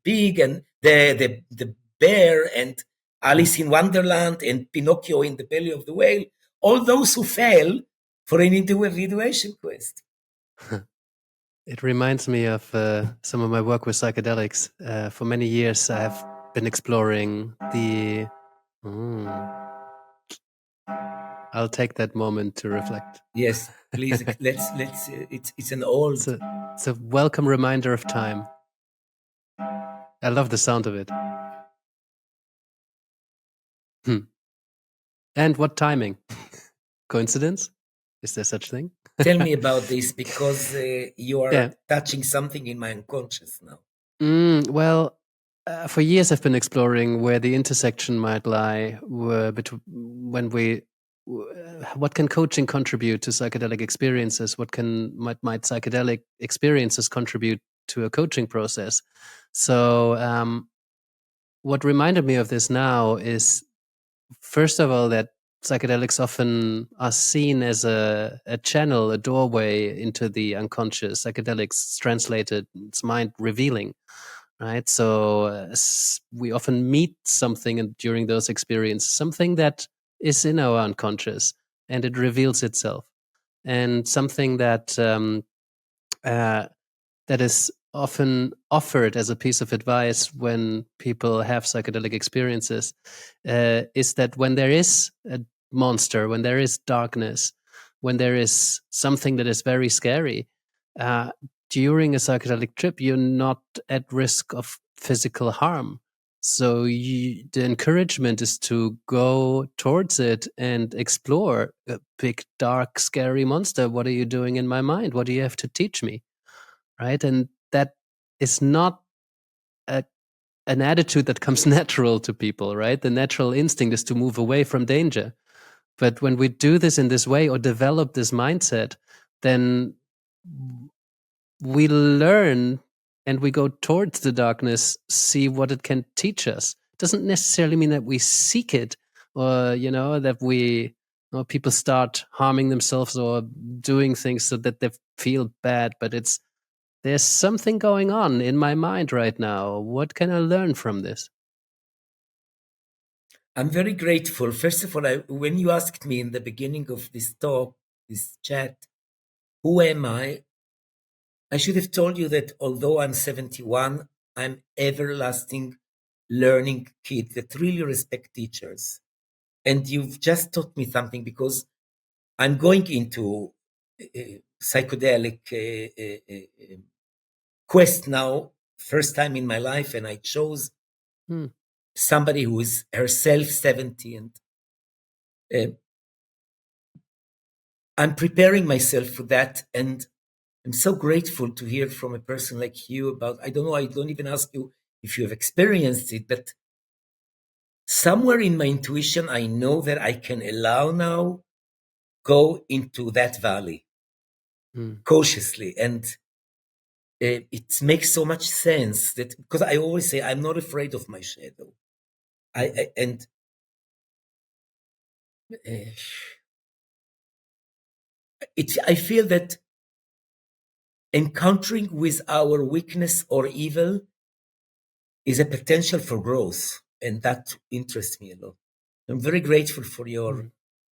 pig and the bear and Alice in Wonderland and Pinocchio in the belly of the whale. All those who fail for an individuation quest. It reminds me of some of my work with psychedelics. For many years, I have been exploring the. I'll take that moment to reflect. Yes, please. let's. It's an old. It's a welcome reminder of time. I love the sound of it. And what timing? Coincidence? Is there such thing? Tell me about this, because you are touching something in my unconscious now. Well, for years I've been exploring where the intersection might lie when what can coaching contribute to psychedelic experiences? What might psychedelic experiences contribute to a coaching process? So what reminded me of this now is, first of all, that psychedelics often are seen as a channel, a doorway into the unconscious. Psychedelics translated, it's mind revealing, right? So we often meet something during those experiences, something that is in our unconscious, and it reveals itself, and something that that is often offered as a piece of advice when people have psychedelic experiences is that when there is a monster, when there is darkness, when there is something that is very scary, during a psychedelic trip, you're not at risk of physical harm. So the encouragement is to go towards it and explore a big, dark, scary monster. What are you doing in my mind? What do you have to teach me? Right? And that is not an attitude that comes natural to people, right? The natural instinct is to move away from danger. But when we do this in this way or develop this mindset, then we learn and we go towards the darkness, see what it can teach us. It doesn't necessarily mean that we seek it, or that we or people start harming themselves or doing things so that they feel bad. But there's something going on in my mind right now. What can I learn from this? I'm very grateful. First of all, when you asked me in the beginning of this talk, this chat, who am I should have told you that although I'm 71, I'm everlasting learning kid that really respect teachers. And you've just taught me something, because I'm going into psychedelic quest now, first time in my life, and I chose somebody who is herself 70, and I'm preparing myself for that. And I'm so grateful to hear from a person like you about, I don't know, I don't even ask you if you have experienced it, but somewhere in my intuition, I know that I can allow now go into that valley cautiously. And it makes so much sense that, because I always say, I'm not afraid of my shadow. I feel that encountering with our weakness or evil is a potential for growth, and that interests me a lot. I'm very grateful for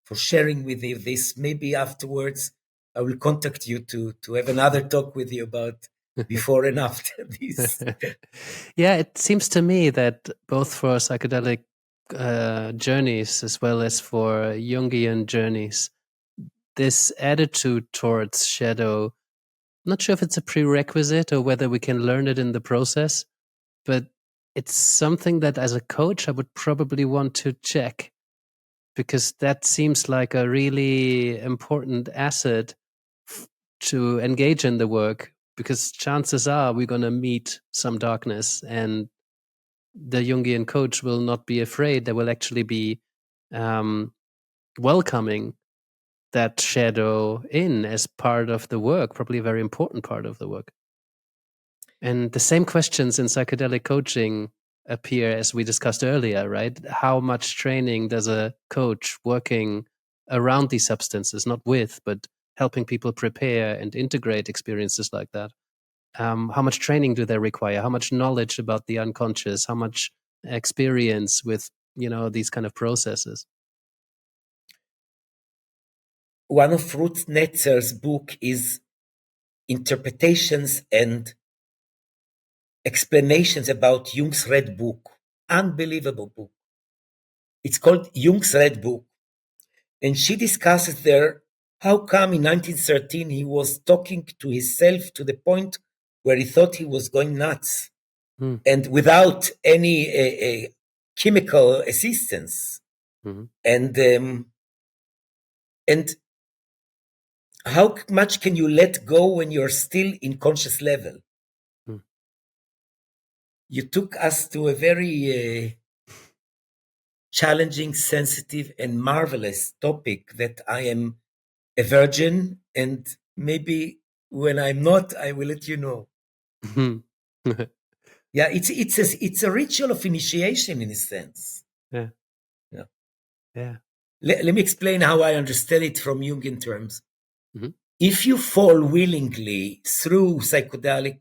for sharing with you this. Maybe afterwards I will contact you to have another talk with you about before and after this. Yeah, it seems to me that both for psychedelic journeys as well as for Jungian journeys, this attitude towards shadow, I'm not sure if it's a prerequisite or whether we can learn it in the process, but it's something that as a coach I would probably want to check, because that seems like a really important asset to engage in the work, because chances are we're going to meet some darkness, and the Jungian coach will not be afraid. They will actually be welcoming that shadow in as part of the work, probably a very important part of the work. And the same questions in psychedelic coaching appear as we discussed earlier, right? How much training does a coach working around these substances, not with, but helping people prepare and integrate experiences like that? How much training do they require? How much knowledge about the unconscious? How much experience with, these kind of processes? One of Ruth Netzer's book is Interpretations and Explanations about Jung's Red Book. Unbelievable book. It's called Jung's Red Book. And she discusses there how come in 1913 he was talking to himself to the point where he thought he was going nuts, and without any chemical assistance. And how much can you let go when you're still in conscious level? You took us to a very challenging, sensitive, and marvelous topic that I am a virgin, and maybe when I'm not, I will let you know. Yeah, it's a ritual of initiation in a sense. Yeah. Let me explain how I understand it from Jungian terms. If you fall willingly through psychedelic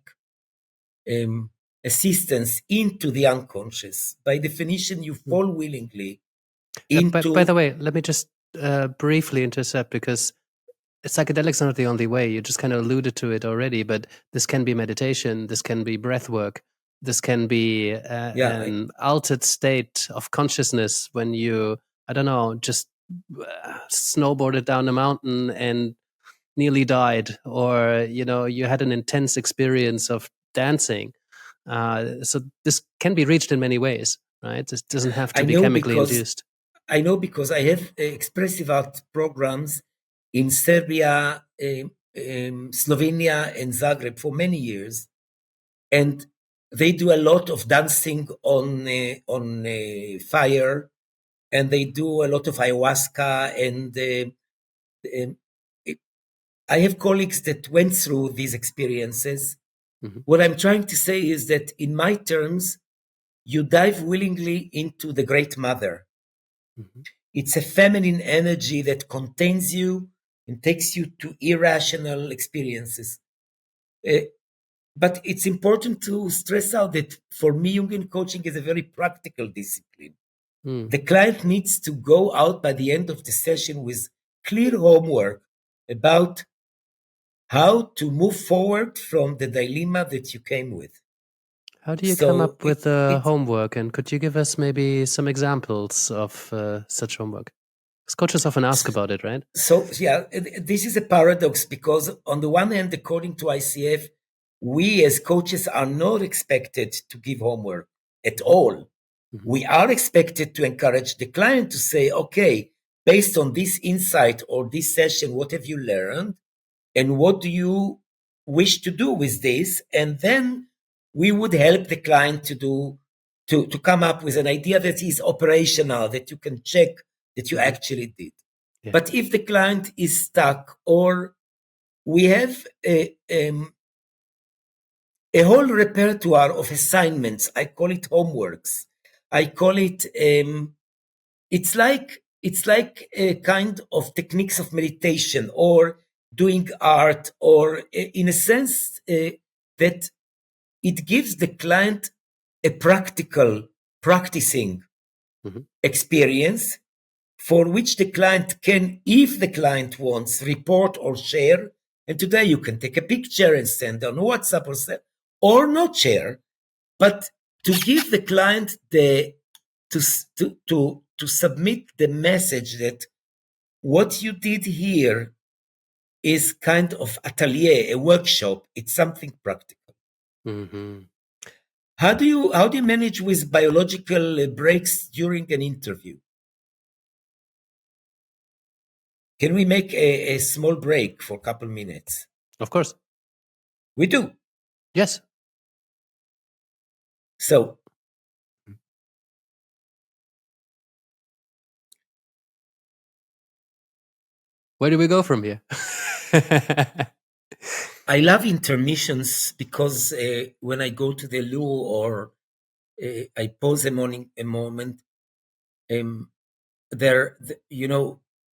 assistance into the unconscious, by definition, you fall willingly into. By the way, let me just briefly intercept, because psychedelics are not the only way. You just kind of alluded to it already, but this can be meditation, this can be breath work, this can be an altered state of consciousness when you, I don't know, just snowboarded down a mountain and nearly died, or you had an intense experience of dancing. So this can be reached in many ways, right? This doesn't have to be chemically induced. I know because I have expressive art programs in Serbia, Slovenia, and Zagreb for many years, and they do a lot of dancing on fire, and they do a lot of ayahuasca, and I have colleagues that went through these experiences. What I'm trying to say is that in my terms, you dive willingly into the Great Mother. It's a feminine energy that contains you and takes you to irrational experiences. But it's important to stress out that for me, Jungian coaching is a very practical discipline. The client needs to go out by the end of the session with clear homework about how to move forward from the dilemma that you came with. How do you come up with homework? And could you give us maybe some examples of such homework? Because coaches often ask about it, right? So, yeah, this is a paradox because on the one hand, according to ICF, we as coaches are not expected to give homework at all. We are expected to encourage the client to say, okay, based on this insight or this session, what have you learned? And what do you wish to do with this? And then we would help the client to come up with an idea that is operational, that you can check that you actually did. Yeah. But if the client is stuck, or we have a whole repertoire of assignments, I call it homeworks. I call it, it's like a kind of techniques of meditation or doing art, or in a sense that it gives the client a practical practicing experience for which the client can, if the client wants, report or share. And today you can take a picture and send on WhatsApp or not share, but to give the client to submit the message that what you did here is kind of atelier, a workshop. It's something practical. How do you manage with biological breaks during an interview? Can we make a small break for a couple minutes? Of course. We do. Yes. So, where do we go from here? I love intermissions because when I go to the loo or I pause a moment,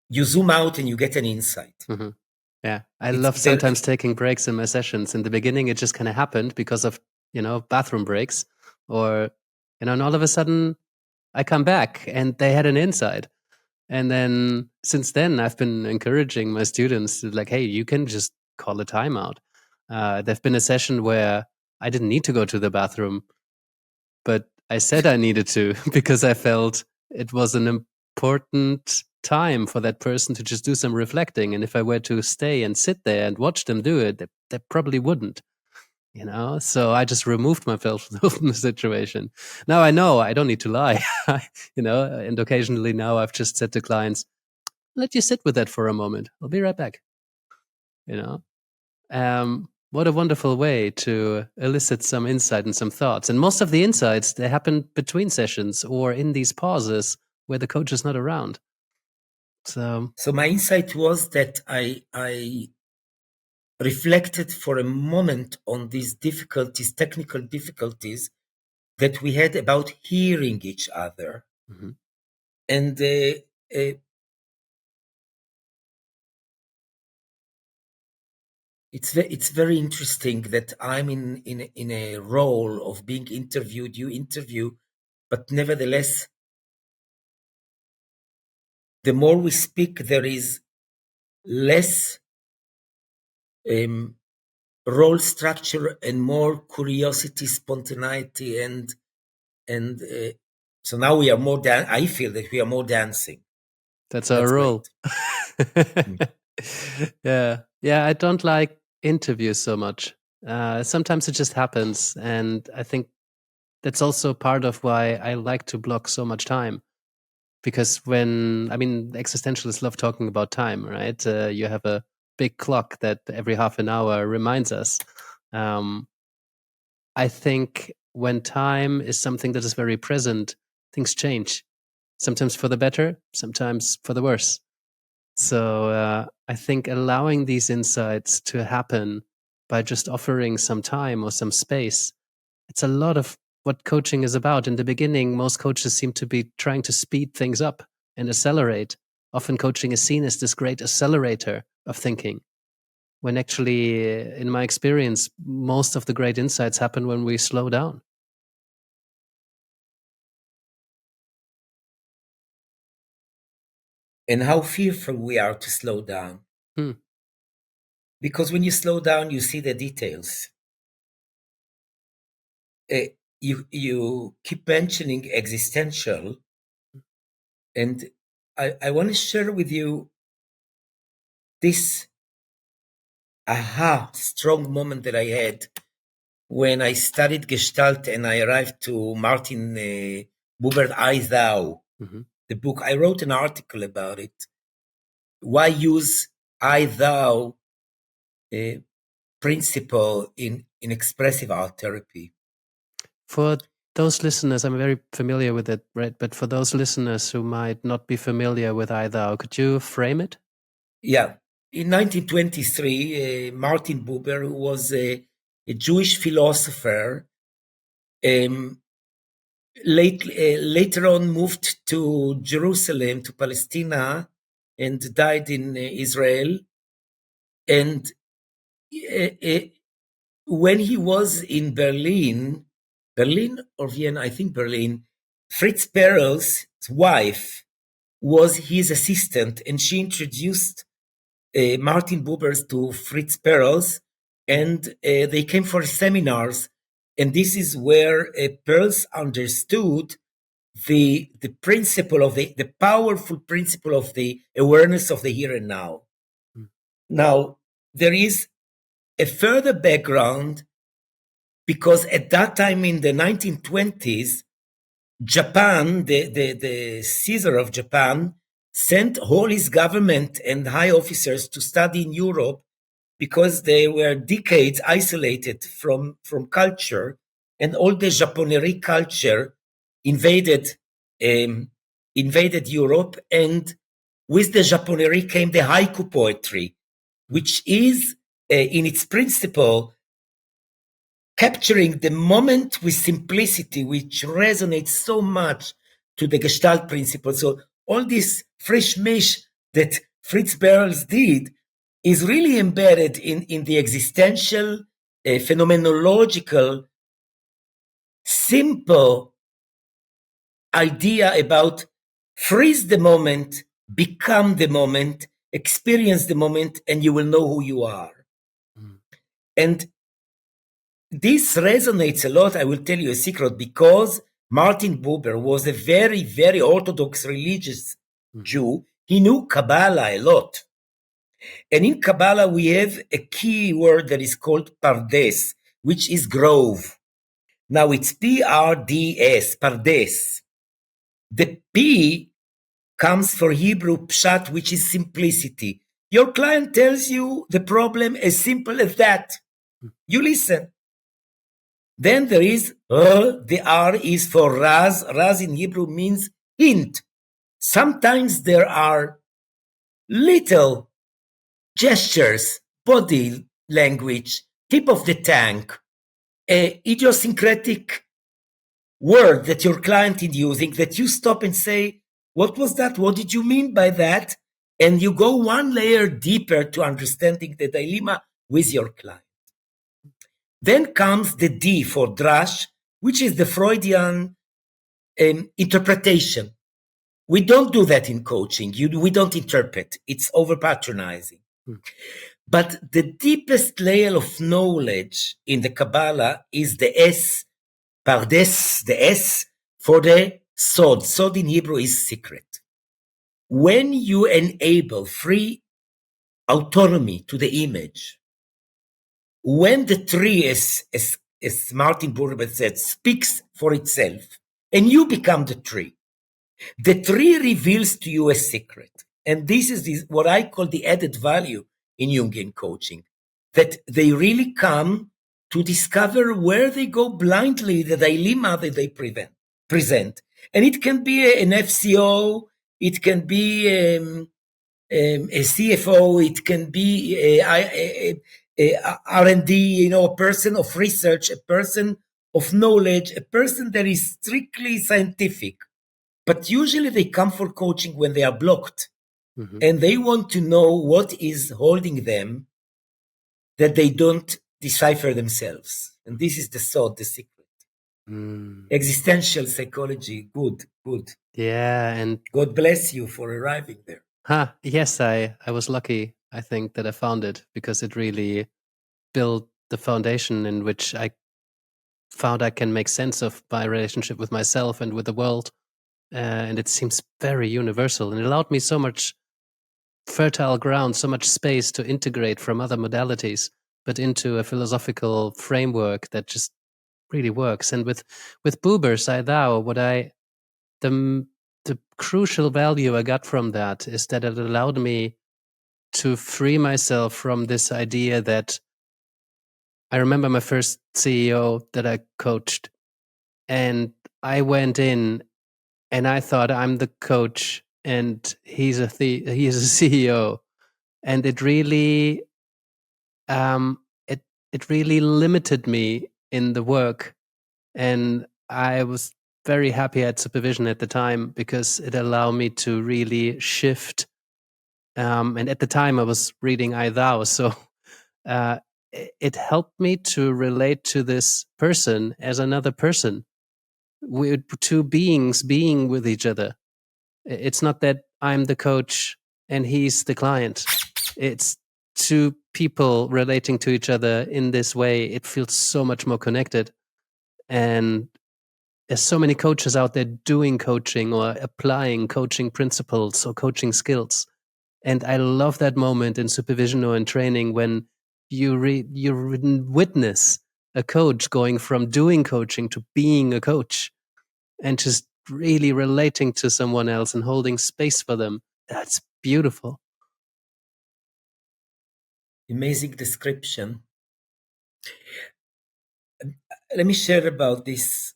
you zoom out and you get an insight. Yeah, I love sometimes taking breaks in my sessions. In the beginning, it just kind of happened because of, bathroom breaks, or, and all of a sudden I come back and they had an insight. And then since then, I've been encouraging my students to hey, you can just call a timeout. There've been a session where I didn't need to go to the bathroom, but I said I needed to because I felt it was an important time for that person to just do some reflecting. And if I were to stay and sit there and watch them do it, they probably wouldn't. So I just removed myself from the situation. Now I know I don't need to lie, and occasionally now I've just said to clients, let you sit with that for a moment. I'll be right back. What a wonderful way to elicit some insight and some thoughts. And most of the insights, they happen between sessions or in these pauses where the coach is not around. So my insight was that I reflected for a moment on these difficulties, technical difficulties that we had about hearing each other. And it's very interesting that I'm in a role of being interviewed, you interview, but nevertheless, the more we speak, there is less role structure and more curiosity, spontaneity, and so now we are more I feel that we are more dancing. That's our role. Yeah. I don't like interviews so much. Sometimes it just happens, and I think that's also part of why I like to block so much time. Because existentialists love talking about time, right? You have a big clock that every half an hour reminds us. I think when time is something that is very present, things change. Sometimes for the better, sometimes for the worse. So I think allowing these insights to happen by just offering some time or some space, it's a lot of what coaching is about. In the beginning, most coaches seem to be trying to speed things up and accelerate. Often coaching is seen as this great accelerator of thinking, when actually, in my experience, most of the great insights happen when we slow down. And how fearful we are to slow down. Because when you slow down, you see the details. You keep mentioning existential, and I want to share with you this strong moment that I had when I studied Gestalt and I arrived to Martin Buber, I, Thou, the book. I wrote an article about it. Why use I, Thou principle in expressive art therapy? For those listeners, I'm very familiar with it, right? But for those listeners who might not be familiar with I, Thou, could you frame it? Yeah. In 1923, Martin Buber, who was a Jewish philosopher, later on moved to Jerusalem, to Palestine, and died in Israel. And when he was in Berlin or Vienna, I think Berlin, Fritz Perls' wife was his assistant, and she introduced Martin Buber to Fritz Perls, and they came for seminars. And this is where Perls understood the principle of the powerful principle of the awareness of the here and now. Now, there is a further background, because at that time in the 1920s, Japan, the Caesar of Japan, sent all his government and high officers to study in Europe, because they were decades isolated from culture, and all the Japonerie culture invaded Europe, and with the Japonerie came the haiku poetry, which is in its principle capturing the moment with simplicity, which resonates so much to the Gestalt principle. So all this fresh mesh that Fritz Perls did is really embedded in the existential, phenomenological, simple idea about freeze the moment, become the moment, experience the moment, and you will know who you are. And this resonates a lot. I will tell you a secret, because Martin Buber was a very, very Orthodox religious Jew. He knew Kabbalah a lot. And in Kabbalah, we have a key word that is called Pardes, which is grove. Now it's P-R-D-S, Pardes. The P comes for Hebrew pshat, which is simplicity. Your client tells you the problem as simple as that. You listen. Then there is the R is for Raz. Raz in Hebrew means hint. Sometimes there are little gestures, body language, tip of the tank, idiosyncratic word that your client is using, that you stop and say, what was that? What did you mean by that? And you go one layer deeper to understanding the dilemma with your client. Then comes the D for drash, which is the Freudian interpretation. We don't do that in coaching. We don't interpret. It's over patronizing. But the deepest layer of knowledge in the Kabbalah is the S, Pardes, the S for the Sod. Sod in Hebrew is secret. When you enable free autonomy to the image, when the tree, as Martin Buber said, speaks for itself, and you become the tree reveals to you a secret. And this is what I call the added value in Jungian coaching, that they really come to discover where they go blindly, the dilemma that they present. And it can be an FCO, it can be a CFO, it can be a R&D, a person of research, a person of knowledge, a person that is strictly scientific. But usually they come for coaching when they are blocked. Mm-hmm. And they want to know what is holding them that they don't decipher themselves. And this is the thought, the secret. Existential psychology, good. Yeah, and God bless you for arriving there. Yes, I was lucky, I think, that I found it, because it really built the foundation in which I found I can make sense of my relationship with myself and with the world. And it seems very universal, and it allowed me so much fertile ground, so much space to integrate from other modalities, but into a philosophical framework that just really works. And with Buber, Sai Thou, the crucial value I got from that is that it allowed me to free myself from this idea that I remember my first CEO that I coached, and I went in and I thought I'm the coach and he's a CEO, and it really it really limited me in the work. And I was very happy at supervision at the time, because it allowed me to really shift. And at the time I was reading I Thou, so it helped me to relate to this person as another person. We're two beings being with each other. It's not that I'm the coach and he's the client. It's two people relating to each other in this way. It feels so much more connected. And there's so many coaches out there doing coaching or applying coaching principles or coaching skills. And I love that moment in supervision or in training when you witness a coach going from doing coaching to being a coach, and just really relating to someone else and holding space for them. That's beautiful. Amazing description. Let me share about this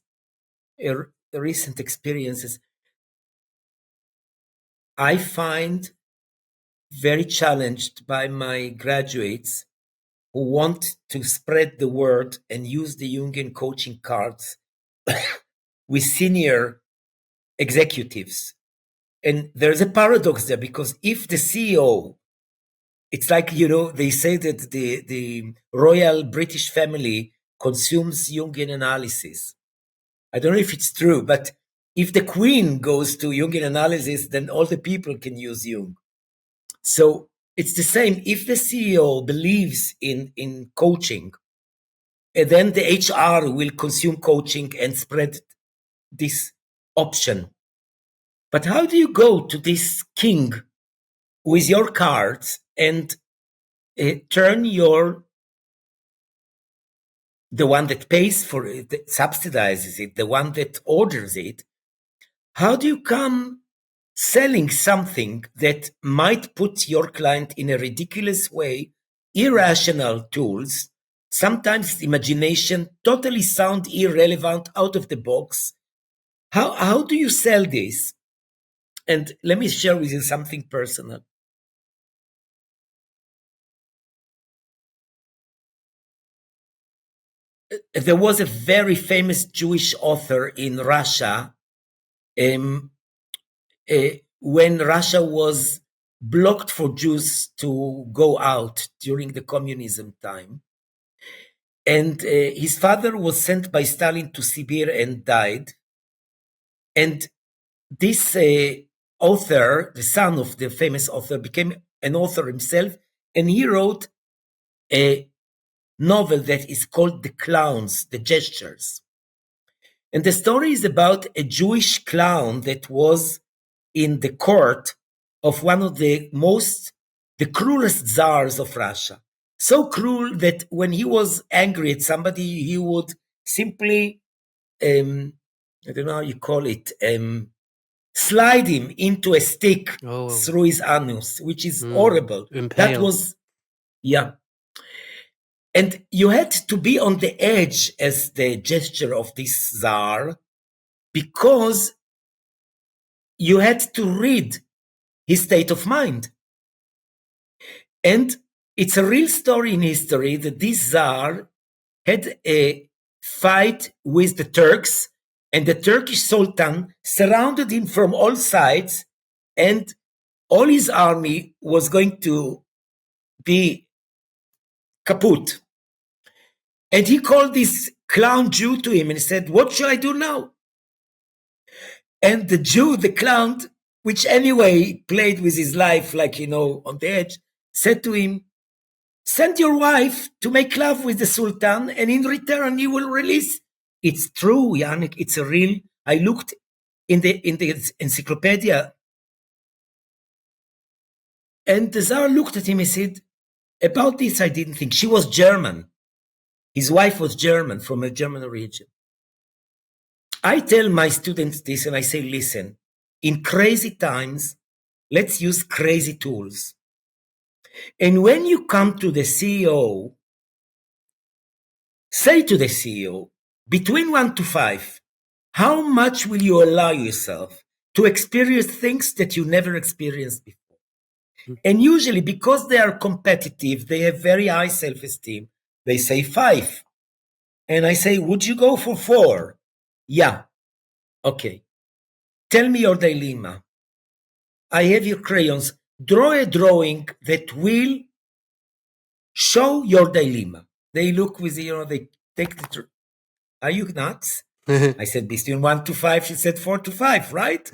recent experiences. I find very challenged by my graduates who want to spread the word and use the Jungian coaching cards with senior executives. And there's a paradox there, because if the CEO, it's like, they say that the royal British family consumes Jungian analysis. I don't know if it's true, but if the queen goes to Jungian analysis, then all the people can use Jung. So it's the same. If the CEO believes in coaching, and then the HR will consume coaching and spread this option. But how do you go to this king with your cards and turn the one that pays for it, that subsidizes it, the one that orders it? How do you come selling something that might put your client in a ridiculous way, irrational tools, sometimes imagination, totally sound irrelevant, out of the box? How do you sell this? And let me share with you something personal. There was a very famous Jewish author in Russia when Russia was blocked for Jews to go out during the communism time. And his father was sent by Stalin to Sibir and died. And this author, the son of the famous author, became an author himself. And he wrote a novel that is called The Clowns, The Gestures. And the story is about a Jewish clown that was in the court of one of the cruelest czars of Russia. So cruel that when he was angry at somebody, he would simply, I don't know how you call it, slide him into a stick through his anus, which is horrible. Impale. That was, yeah. And you had to be on the edge as the gesture of this czar because you had to read his state of mind. And it's a real story in history that this czar had a fight with the Turks, and the Turkish Sultan surrounded him from all sides, and all his army was going to be kaput. And he called this clown Jew to him and said, "What shall I do now?" And the Jew, the clown, which anyway played with his life like, on the edge, said to him, "Send your wife to make love with the Sultan, and in return you will release." It's true, Yannick. It's a real. I looked in the encyclopedia, and the Tsar looked at him and said, "About this I didn't think." She was German. His wife was German, from a German origin. I tell my students this, and I say, listen, in crazy times, let's use crazy tools. And when you come to the CEO, say to the CEO, between 1 to 5, how much will you allow yourself to experience things that you never experienced before? And usually, because they are competitive, they have very high self-esteem, they say 5. And I say, would you go for 4? Yeah. Okay. Tell me your dilemma. I have your crayons. Draw a drawing that will show your dilemma. They look with, they take the... Are you nuts? I said, between 1 to 5. She said 4 to 5, right?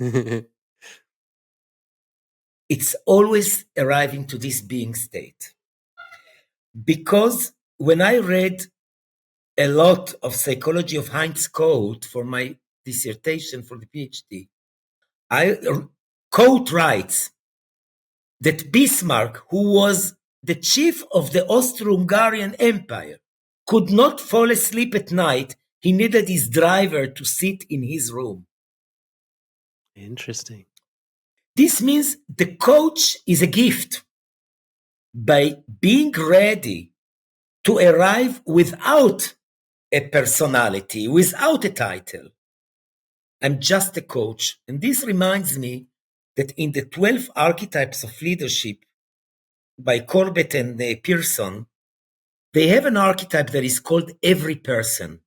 It's always arriving to this being state. Because when I read a lot of psychology of Heinz Cote for my dissertation for the PhD, Cote writes that Bismarck, who was the chief of the Austro-Hungarian Empire, could not fall asleep at night. He needed his driver to sit in his room. Interesting. This means the coach is a gift. By being ready to arrive without a personality, without a title. I'm just a coach. And this reminds me that in the 12 archetypes of leadership by Corbett and Pearson, they have an archetype that is called every person,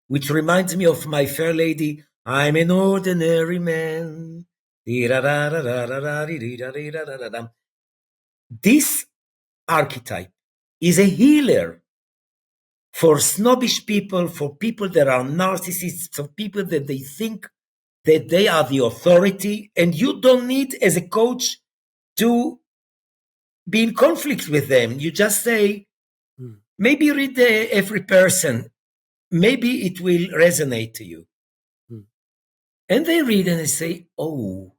which reminds me of My Fair Lady, I'm an ordinary man. This archetype is a healer for snobbish people, for people that are narcissists, for people that they think that they are the authority, and you don't need, as a coach, to be in conflict with them. You just say, maybe read every person. Maybe it will resonate to you. And they read and they say, oh,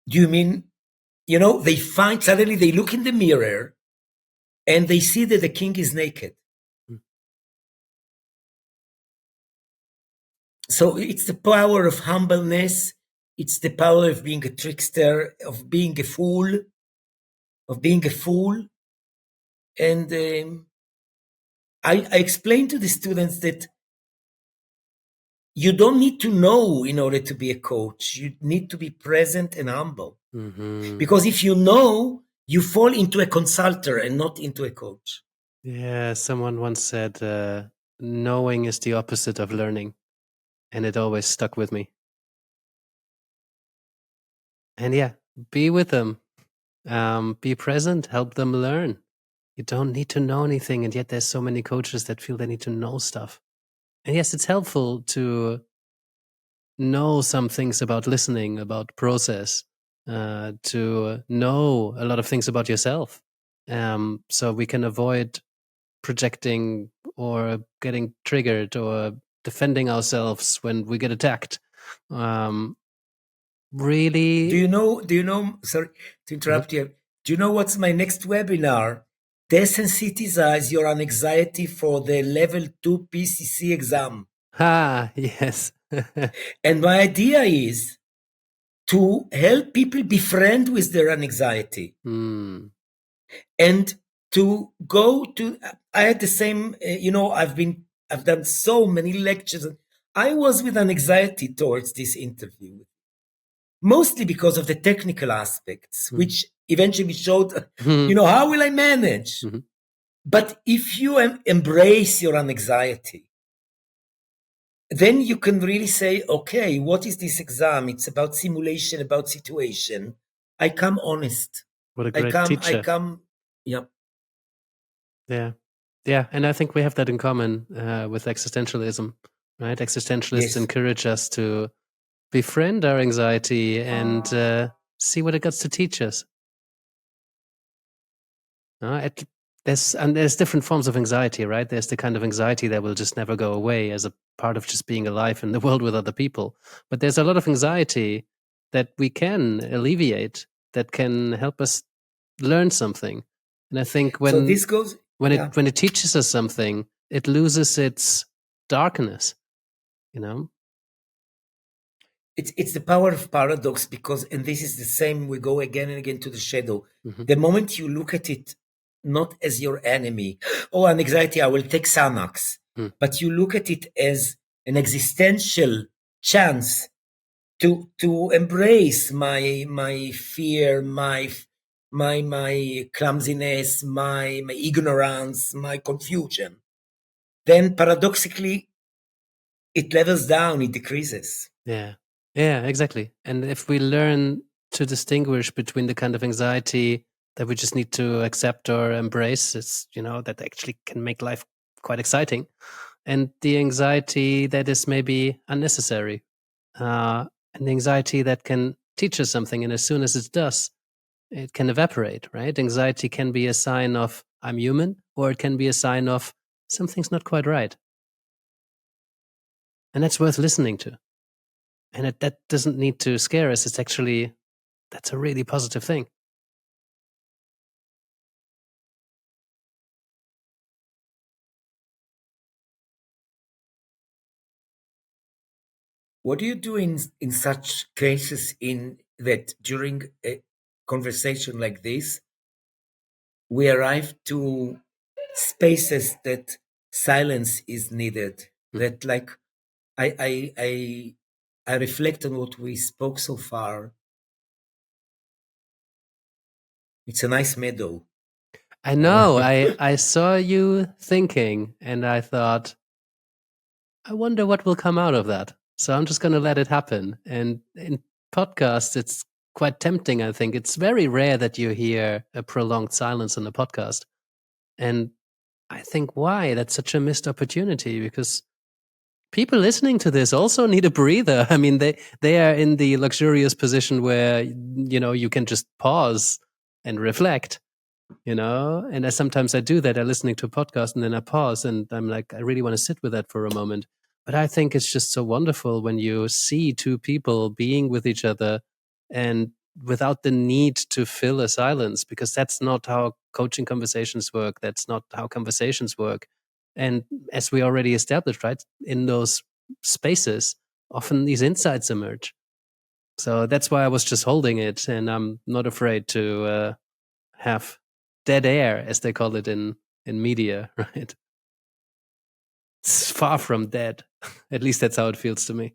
do you mean, they find, suddenly they look in the mirror and they see that the king is naked. So it's the power of humbleness. It's the power of being a trickster, of being a fool. And I explain to the students that you don't need to know in order to be a coach. You need to be present and humble. Mm-hmm. Because if you know, you fall into a consultor and not into a coach. Yeah, someone once said, knowing is the opposite of learning. And it always stuck with me. And yeah, be with them. Be present, help them learn. You don't need to know anything. And yet there's so many coaches that feel they need to know stuff. And yes, it's helpful to know some things about listening, about process, to know a lot of things about yourself. so we can avoid projecting or getting triggered or defending ourselves when we get attacked. Really? Do you know, sorry to interrupt you. Do you know what's my next webinar? Desensitize your anxiety for the level 2 PCC exam. Yes. And my idea is to help people befriend with their anxiety. And to go to, I had the same, I've done so many lectures. I was with an anxiety towards this interview, mostly because of the technical aspects, which eventually showed, how will I manage? But if you embrace your anxiety, then you can really say, okay, what is this exam? It's about simulation, about situation. I come honest. What a great teacher. I come, yeah. Yeah, and I think we have that in common with existentialism, right? Existentialists encourage us to befriend our anxiety and see what it gets to teach us. There's different forms of anxiety, right? There's the kind of anxiety that will just never go away as a part of just being alive in the world with other people. But there's a lot of anxiety that we can alleviate, that can help us learn something. And I think when it teaches us something, it loses its darkness, It's the power of paradox, because, and this is the same, we go again and again to the shadow. The moment you look at it not as your enemy, an anxiety, I will take Xanax, but you look at it as an existential chance to embrace my fear, my clumsiness, my ignorance, my confusion, then paradoxically it levels down, it decreases. Yeah, exactly. And if we learn to distinguish between the kind of anxiety that we just need to accept or embrace, it's, that actually can make life quite exciting, and the anxiety that is maybe unnecessary, and the anxiety that can teach us something, and as soon as it does, it can evaporate, right? Anxiety can be a sign of I'm human, or it can be a sign of something's not quite right. And that's worth listening to. And that doesn't need to scare us. It's actually, that's a really positive thing. What do you do in such cases, in that during a conversation like this, we arrive to spaces that silence is needed, that like I reflect on what we spoke so far. It's a nice meadow. I know. I saw you thinking, and I thought, I wonder what will come out of that. So I'm just going to let it happen. And in podcasts, it's quite tempting, I think. It's very rare that you hear a prolonged silence on a podcast. And I think, why? That's such a missed opportunity, because people listening to this also need a breather. I mean, they are in the luxurious position where, you can just pause and reflect, and sometimes I do that. I'm listening to a podcast and then I pause and I'm like, I really want to sit with that for a moment. But I think it's just so wonderful when you see two people being with each other and without the need to fill a silence, because that's not how coaching conversations work. That's not how conversations work. And as we already established, right, in those spaces, often these insights emerge. So that's why I was just holding it, and I'm not afraid to have dead air, as they call it in media, right? It's far from dead. At least that's how it feels to me.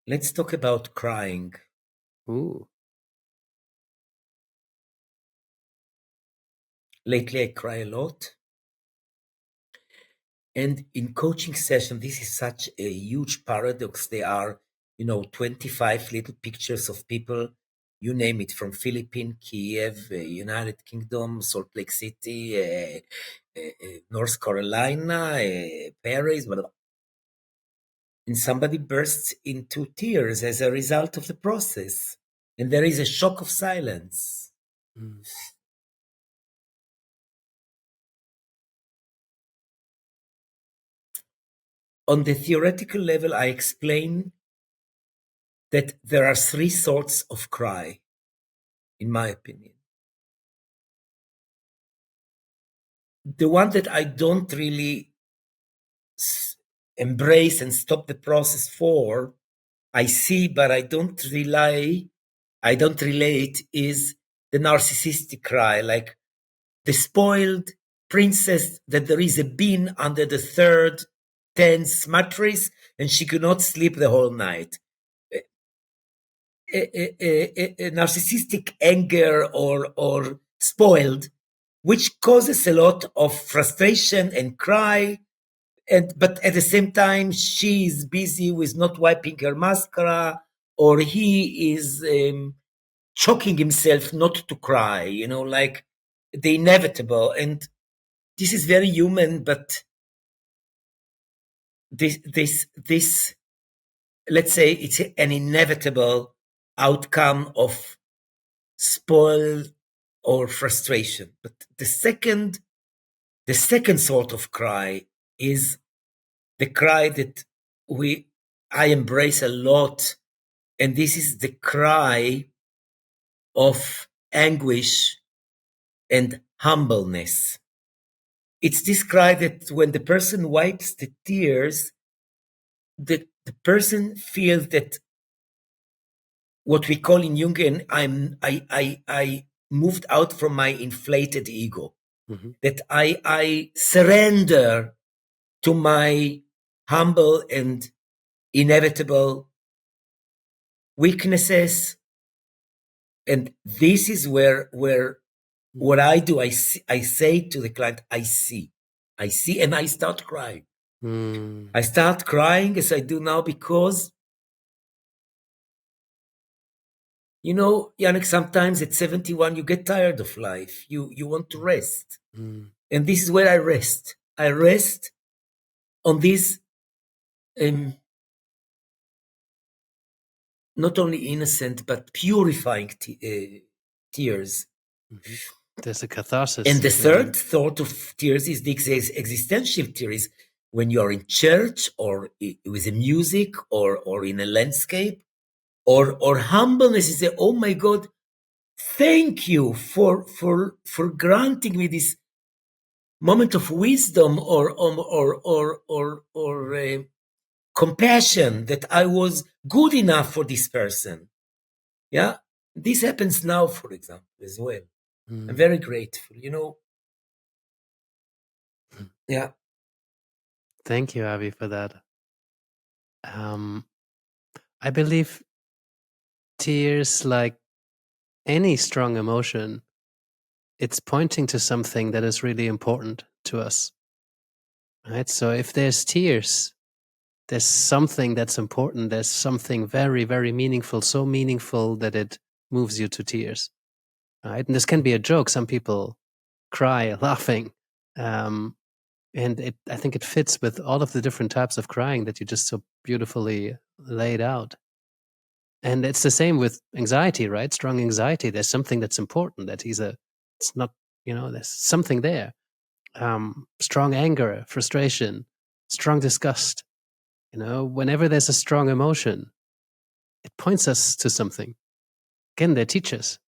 Let's talk about crying. Ooh. Lately, I cry a lot. And in coaching session, this is such a huge paradox. There are, 25 little pictures of people, you name it, from Philippines, Kiev, United Kingdom, Salt Lake City, North Carolina, Paris, blah, blah. And somebody bursts into tears as a result of the process. and there is a shock of silence. Mm. On the theoretical level, I explain that there are three sorts of cry, in my opinion. The one that I don't really embrace and stop the process for, I see, but I don't relate, is the narcissistic cry, like the spoiled princess that there is a bean under the third tense mattress and she could not sleep the whole night. A narcissistic anger or spoiled, which causes a lot of frustration and cry. But at the same time, she is busy with not wiping her mascara, or he is choking himself not to cry, like the inevitable. And this is very human, but this, let's say it's an inevitable outcome of spoil or frustration. But the second sort of cry is the cry that I embrace a lot, and this is the cry of anguish and humbleness. It's this cry that when the person wipes the tears, the person feels that what we call in Jungian, I moved out from my inflated ego, that I surrender to my humble and inevitable weaknesses. And this is where what I do, I say to the client, I see, and I start crying. I start crying as I do now because, Yannick, sometimes at 71, you get tired of life. You want to rest. And this is where I rest. I rest on these not only innocent, but purifying tears. There's a catharsis. And the third sort of tears is the existential tears. When you are in church or with the music or in a landscape, or humbleness is oh my God, thank you for granting me this moment of wisdom or compassion that I was good enough for this person. Yeah, this happens now, for example, as well. I'm very grateful. Yeah. Thank you, Avi, for that. I believe tears, like any strong emotion, it's pointing to something that is really important to us. Right? So if there's tears, there's something that's important. There's something very, very meaningful, so meaningful that it moves you to tears. Right? And this can be a joke. Some people cry laughing. And I think it fits with all of the different types of crying that you just so beautifully laid out. And it's the same with anxiety, right? Strong anxiety. There's something that's important that it's not, there's something there. Strong anger, frustration, strong disgust. Whenever there's a strong emotion, it points us to something. Again, they're teachers.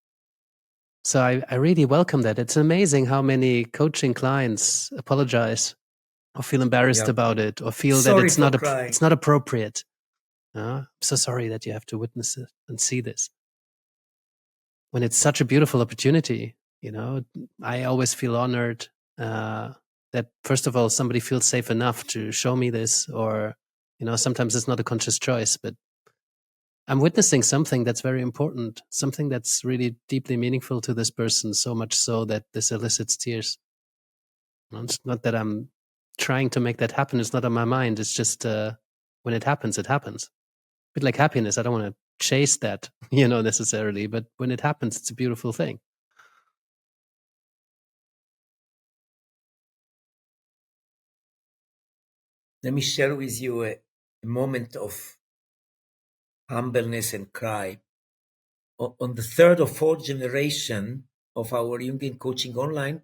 So I really welcome that. It's amazing how many coaching clients apologize or feel embarrassed about it or feel that it's not appropriate. I'm so sorry that you have to witness it and see this. When it's such a beautiful opportunity, I always feel honored that, first of all, somebody feels safe enough to show me this, or, sometimes it's not a conscious choice, but I'm witnessing something that's very important, something that's really deeply meaningful to this person, so much so that this elicits tears. It's not that I'm trying to make that happen. It's not on my mind. It's just when it happens, it happens. A bit like happiness. I don't want to chase that, necessarily, but when it happens, it's a beautiful thing. Let me share with you a moment of humbleness and cry. on the third or fourth generation of our Jungian Coaching Online,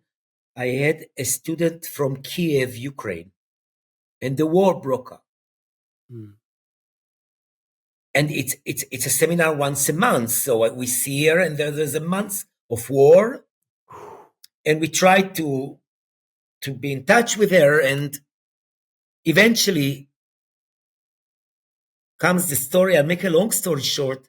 I had a student from Kiev, Ukraine, and the war broke out. And it's a seminar once a month. So we see her, and there's a month of war, and we try to be in touch with her, and eventually comes the story. I'll make a long story short.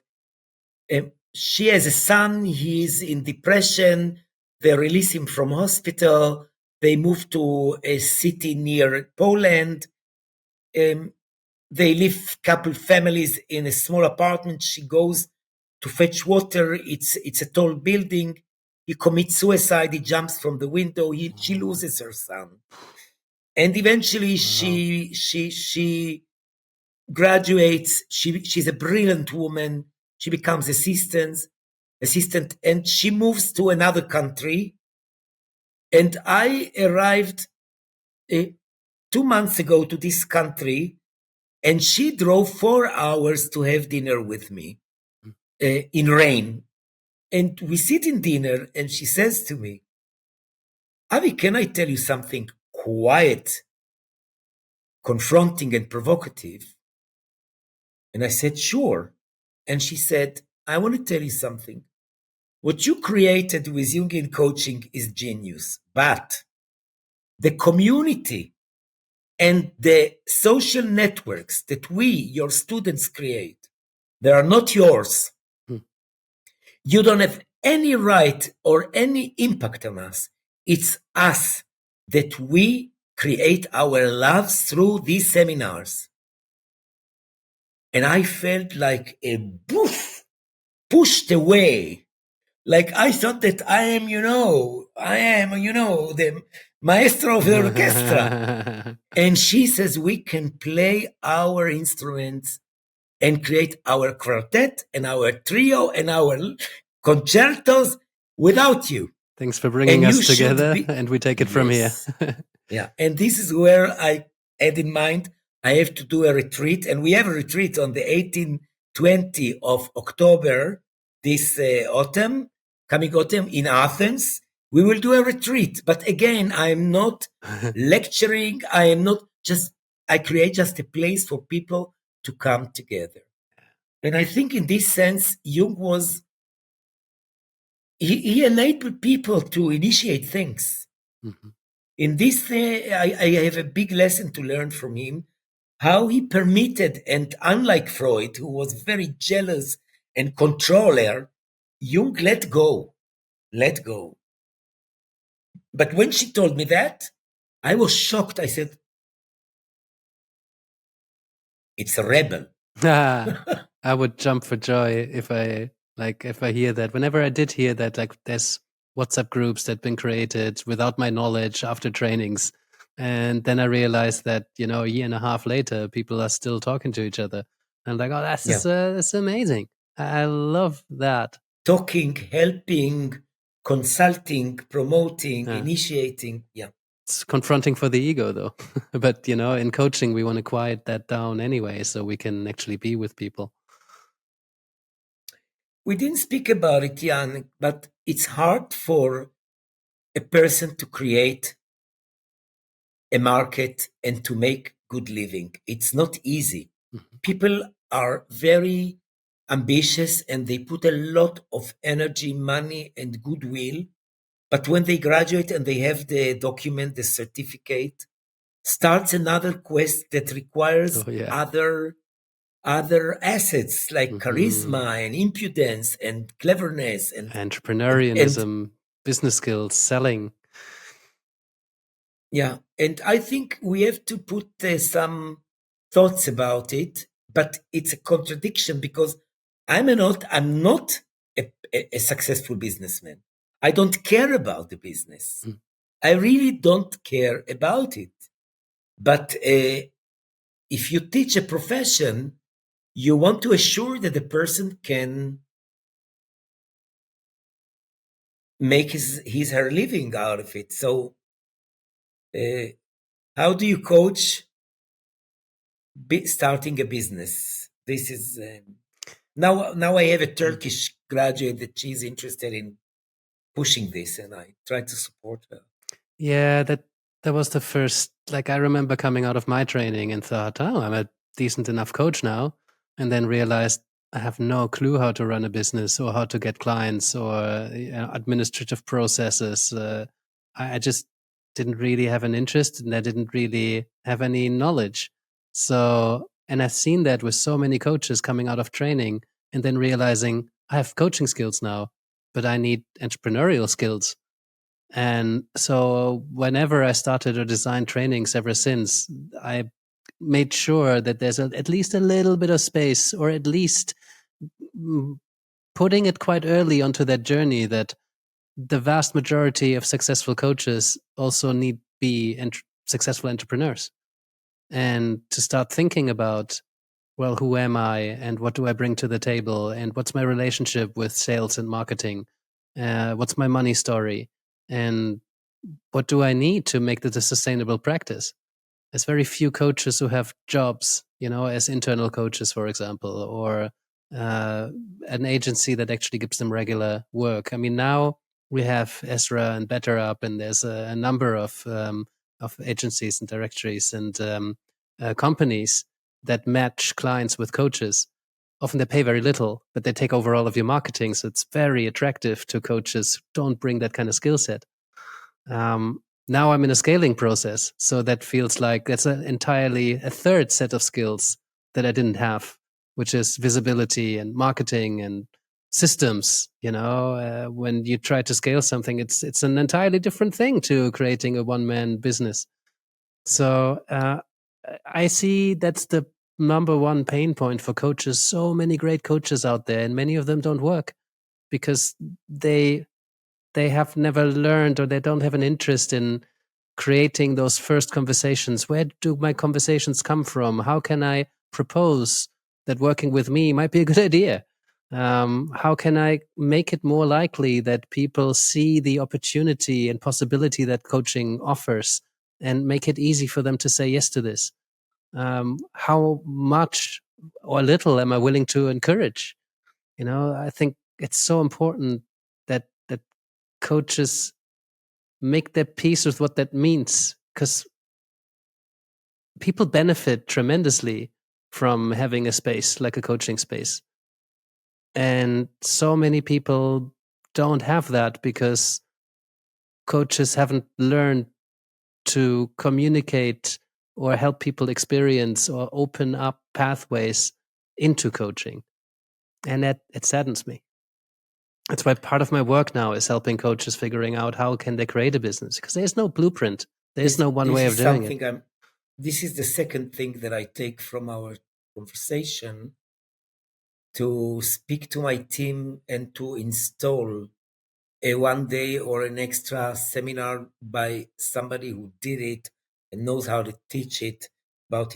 She has a son. He's in depression. They release him from hospital. They move to a city near Poland. They live couple families in a small apartment. She goes to fetch water. It's a tall building. He commits suicide. He jumps from the window. She loses her son, and eventually she graduates. She's a brilliant woman. She becomes assistant, and she moves to another country. And I arrived 2 months ago to this country, and she drove 4 hours to have dinner with me in rain. And we sit in dinner, and she says to me, Avi, can I tell you something quiet, confronting, and provocative? And I said, sure. And she said, I want to tell you something. What you created with Jungian coaching is genius, but the community and the social networks that we, your students, create, they are not yours. You don't have any right or any impact on us. It's us that we create our lives through these seminars. And I felt like a boof, pushed away. Like I thought that I am, the maestro of the orchestra. And she says we can play our instruments and create our quartet and our trio and our concertos without you. Thanks for bringing us together, and we take it from here. Yeah, and this is where I had in mind I have to do a retreat, and we have a retreat on the 18-20 of October this coming autumn in Athens. We will do a retreat, but again, I am not lecturing. I am not I create just a place for people to come together. And I think in this sense, Jung he enabled people to initiate things. Mm-hmm. In this, I have a big lesson to learn from him, how he permitted, and unlike Freud, who was very jealous and controller, Jung let go. But when she told me that, I was shocked. I said, it's a rebel. I would jump for joy if I hear that. Whenever I did hear that, like there's WhatsApp groups that have been created without my knowledge after trainings. And then I realized that, a year and a half later, people are still talking to each other. And I'm like, oh, that's amazing. I love that. Talking, helping, consulting, promoting, initiating. Yeah. It's confronting for the ego, though. But, in coaching, we want to quiet that down anyway, so we can actually be with people. We didn't speak about it, Yannick, but it's hard for a person to create a market and to make good living. It's not easy. Mm-hmm. People are very ambitious and they put a lot of energy, money, and goodwill. But when they graduate and they have the document, the certificate, starts another quest that requires other assets like charisma and impudence and cleverness and entrepreneurialism, and business skills, selling. Yeah, and I think we have to put some thoughts about it, but it's a contradiction because I'm not a successful businessman. I don't care about the business. I really don't care about it. But if you teach a profession, you want to assure that the person can make her living out of it. So how do you coach starting a business? This is now I have a Turkish graduate that she's interested in pushing this, and I try to support her. Yeah, that was the first. Like, I remember coming out of my training and thought, oh, I'm a decent enough coach now, and then realized I have no clue how to run a business or how to get clients or administrative processes. I just didn't really have an interest, and I didn't really have any knowledge. So, and I've seen that with so many coaches coming out of training and then realizing I have coaching skills now, but I need entrepreneurial skills. And so whenever I started or designed trainings ever since, I made sure that there's at least a little bit of space, or at least putting it quite early onto that journey, that the vast majority of successful coaches also need be successful entrepreneurs, and to start thinking about, well, who am I and what do I bring to the table, and what's my relationship with sales and marketing, what's my money story, and what do I need to make this a sustainable practice? There's very few coaches who have jobs, as internal coaches, for example, or an agency that actually gives them regular work. I mean, now we have Ezra and BetterUp, and there's a number of agencies and directories and companies that match clients with coaches. Often they pay very little, but they take over all of your marketing. So it's very attractive to coaches who don't bring that kind of skill set. Now I'm in a scaling process. So that feels like that's entirely a third set of skills that I didn't have, which is visibility and marketing and systems. When you try to scale something, it's an entirely different thing to creating a one-man business. So I see that's the number one pain point for coaches. So many great coaches out there, and many of them don't work because they have never learned, or they don't have an interest in creating those first conversations. Where do my conversations come from? How can I propose that working with me might be a good idea? How can I make it more likely that people see the opportunity and possibility that coaching offers, and make it easy for them to say yes to this? How much or little am I willing to encourage? I think it's so important that coaches make their peace with what that means, because people benefit tremendously from having a space like a coaching space. And so many people don't have that because coaches haven't learned to communicate or help people experience or open up pathways into coaching. And it saddens me. That's why part of my work now is helping coaches figuring out how can they create a business, because there's no blueprint. There's no one way of doing it. This is the second thing that I take from our conversation, to speak to my team and to install a one day or an extra seminar by somebody who did it and knows how to teach it, about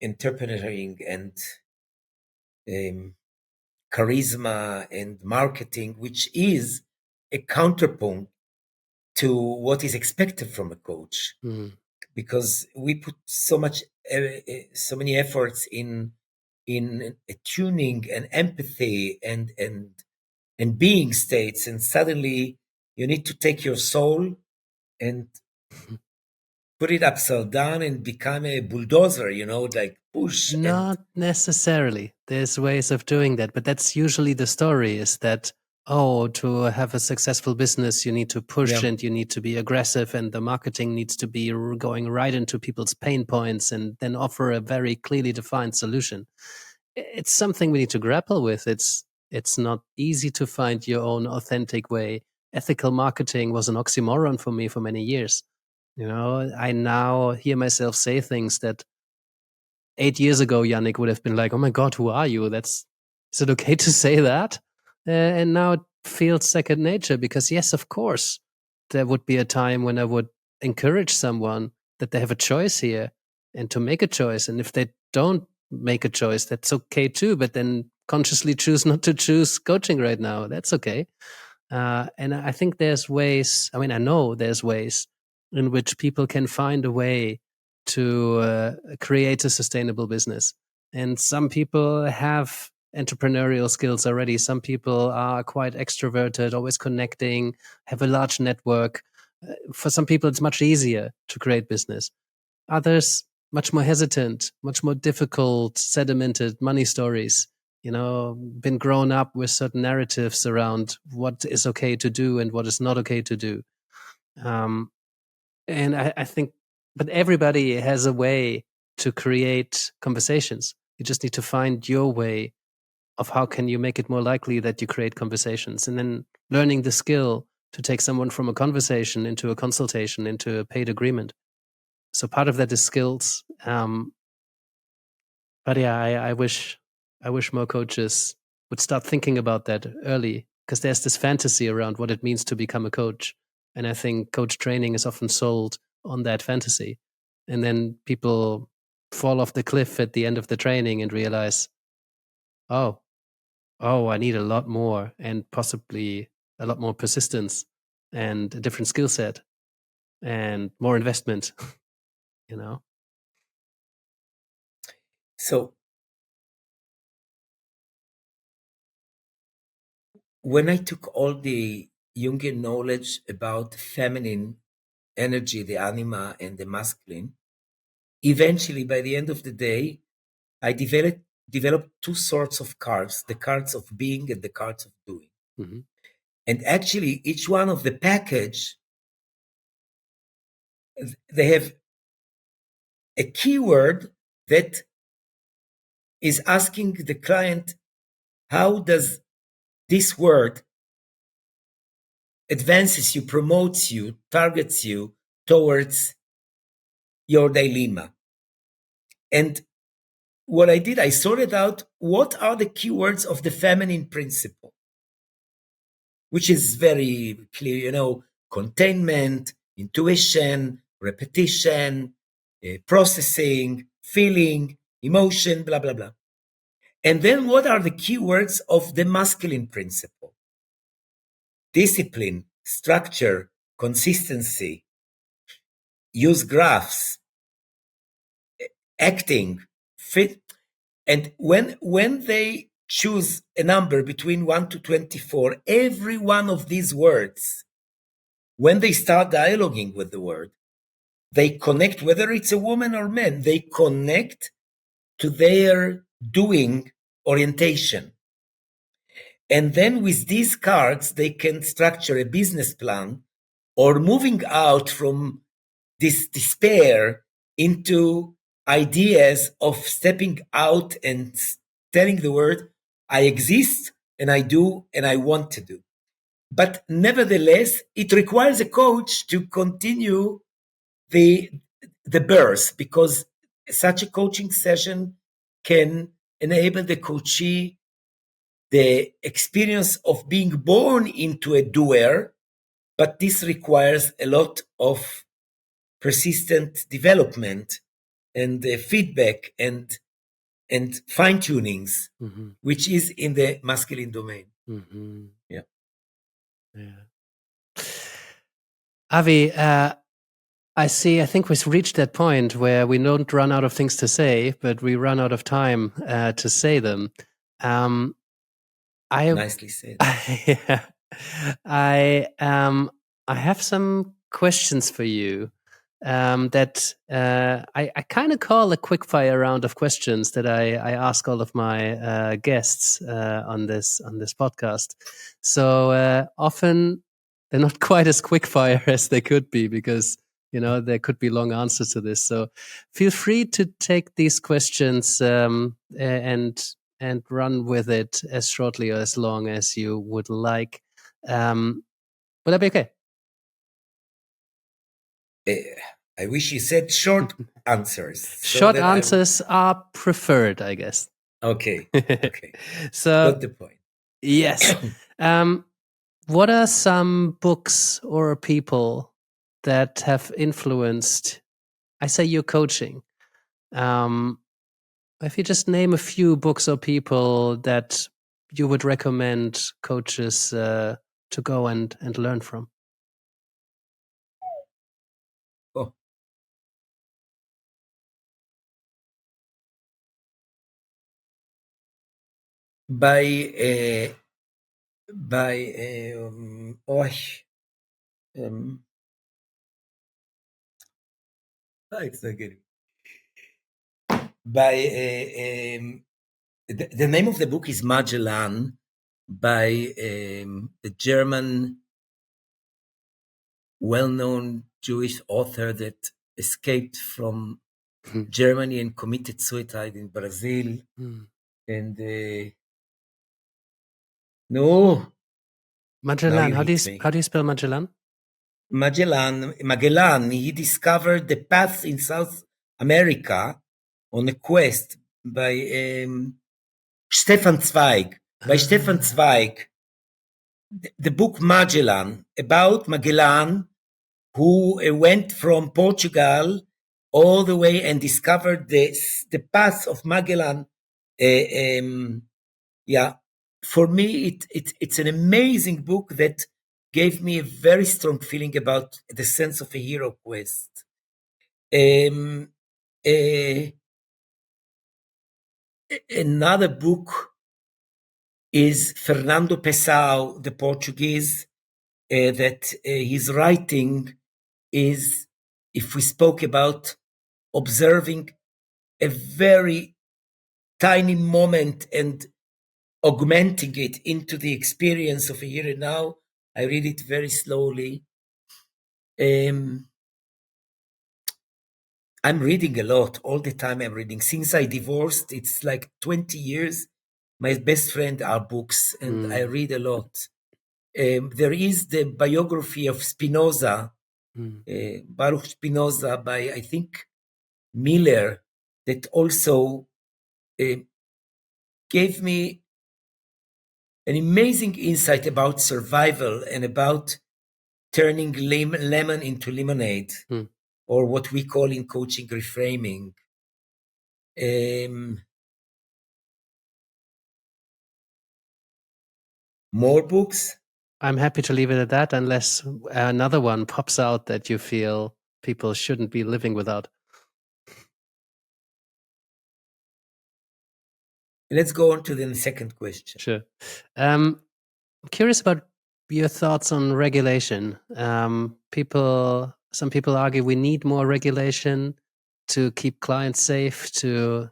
entrepreneuring and charisma and marketing, which is a counterpoint to what is expected from a coach. Mhm. Because we put so many efforts in tuning and empathy and being states, and suddenly you need to take your soul and put it upside down and become a bulldozer, like push. Not necessarily. There's ways of doing that, but that's usually the story, is that, to have a successful business, you need to push and you need to be aggressive, and the marketing needs to be going right into people's pain points and then offer a very clearly defined solution. It's something we need to grapple with. It's not easy to find your own authentic way. Ethical marketing was an oxymoron for me for many years. I now hear myself say things that 8 years ago, Yannick would have been like, "Oh my God, who are you? Is it okay to say that?" And now it feels second nature, because yes, of course, there would be a time when I would encourage someone that they have a choice here and to make a choice. And if they don't make a choice, that's okay too. But then consciously choose not to choose coaching right now. That's okay. And I think there's ways. I know there's ways in which people can find a way to create a sustainable business. And some people have entrepreneurial skills already. Some people are quite extroverted, always connecting, have a large network. For some people, it's much easier to create business. Others, much more hesitant, much more difficult, sedimented money stories. Been grown up with certain narratives around what is okay to do and what is not okay to do. And I think, but everybody has a way to create conversations. You just need to find your way of how can you make it more likely that you create conversations, and then learning the skill to take someone from a conversation into a consultation, into a paid agreement. So part of that is skills. But yeah, I wish more coaches would start thinking about that early, because there's this fantasy around what it means to become a coach. And I think coach training is often sold on that fantasy. And then people fall off the cliff at the end of the training and realize, oh, I need a lot more, and possibly a lot more persistence and a different skill set and more investment, So when I took all the Jungian knowledge about feminine energy, the anima and the masculine, eventually by the end of the day, I developed two sorts of cards, the cards of being and the cards of doing. Mm-hmm. And actually each one of the package, they have a keyword that is asking the client, how does this word advances you, promotes you, targets you towards your dilemma? And what I did, I sorted out what are the keywords of the feminine principle, which is very clear, containment, intuition, repetition, processing, feeling, emotion, blah, blah, blah. And then what are the keywords of the masculine principle? Discipline, structure, consistency, use graphs, acting, fit. And when they choose a number between 1 to 24, every one of these words, when they start dialoguing with the word, they connect, whether it's a woman or man, they connect to their doing orientation. And then with these cards, they can structure a business plan, or moving out from this despair into ideas of stepping out and telling the world, I exist and I do and I want to do. But nevertheless, it requires a coach to continue the birth, because such a coaching session can enable the coachee the experience of being born into a doer, but this requires a lot of persistent development and feedback and fine tunings, Mm-hmm. which is in the masculine domain. Mm-hmm. Yeah. Avi, I think we've reached that point where we don't run out of things to say, but we run out of time to say them. Nicely said. I have some questions for you that I kind of call a quickfire round of questions that I ask all of my guests on this podcast. So often they're not quite as quickfire as they could be, because there could be long answers to this. So feel free to take these questions and run with it as shortly or as long as you would like. Would that be okay? I wish you said short answers. Short answers are preferred, I guess. Okay. Okay. So got the point. Yes. What are some books or people that have influenced, I say, your coaching? If you just name a few books or people that you would recommend coaches to go and learn from. Oh. by it's not getting by the name of the book is Magellan by the German well-known Jewish author that escaped from Germany and committed suicide in Brazil. And no, Magellan. you How do you hit me. how do you spell Magellan? Magellan, he discovered the path in South America on a quest by Stefan Zweig. By Stefan Zweig, the book Magellan, about Magellan, who went from Portugal all the way and discovered the path of Magellan. For me, it's an amazing book that gave me a very strong feeling about the sense of a hero quest. Another book is Fernando Pessoa, the Portuguese, that his writing is, if we spoke about observing a very tiny moment and augmenting it into the experience of a here and now, I read it very slowly. I'm reading a lot all the time. I'm reading since I divorced. It's like 20 years. My best friend are books, and I read a lot. There is the biography of Spinoza, Baruch Spinoza, by I think Miller, that also gave me an amazing insight about survival and about turning lemon into lemonade, or what we call in coaching reframing. More books? I'm happy to leave it at that, unless another one pops out that you feel people shouldn't be living without. Let's go on to the second question. Sure. I'm curious about your thoughts on regulation. Some people argue we need more regulation to keep clients safe, to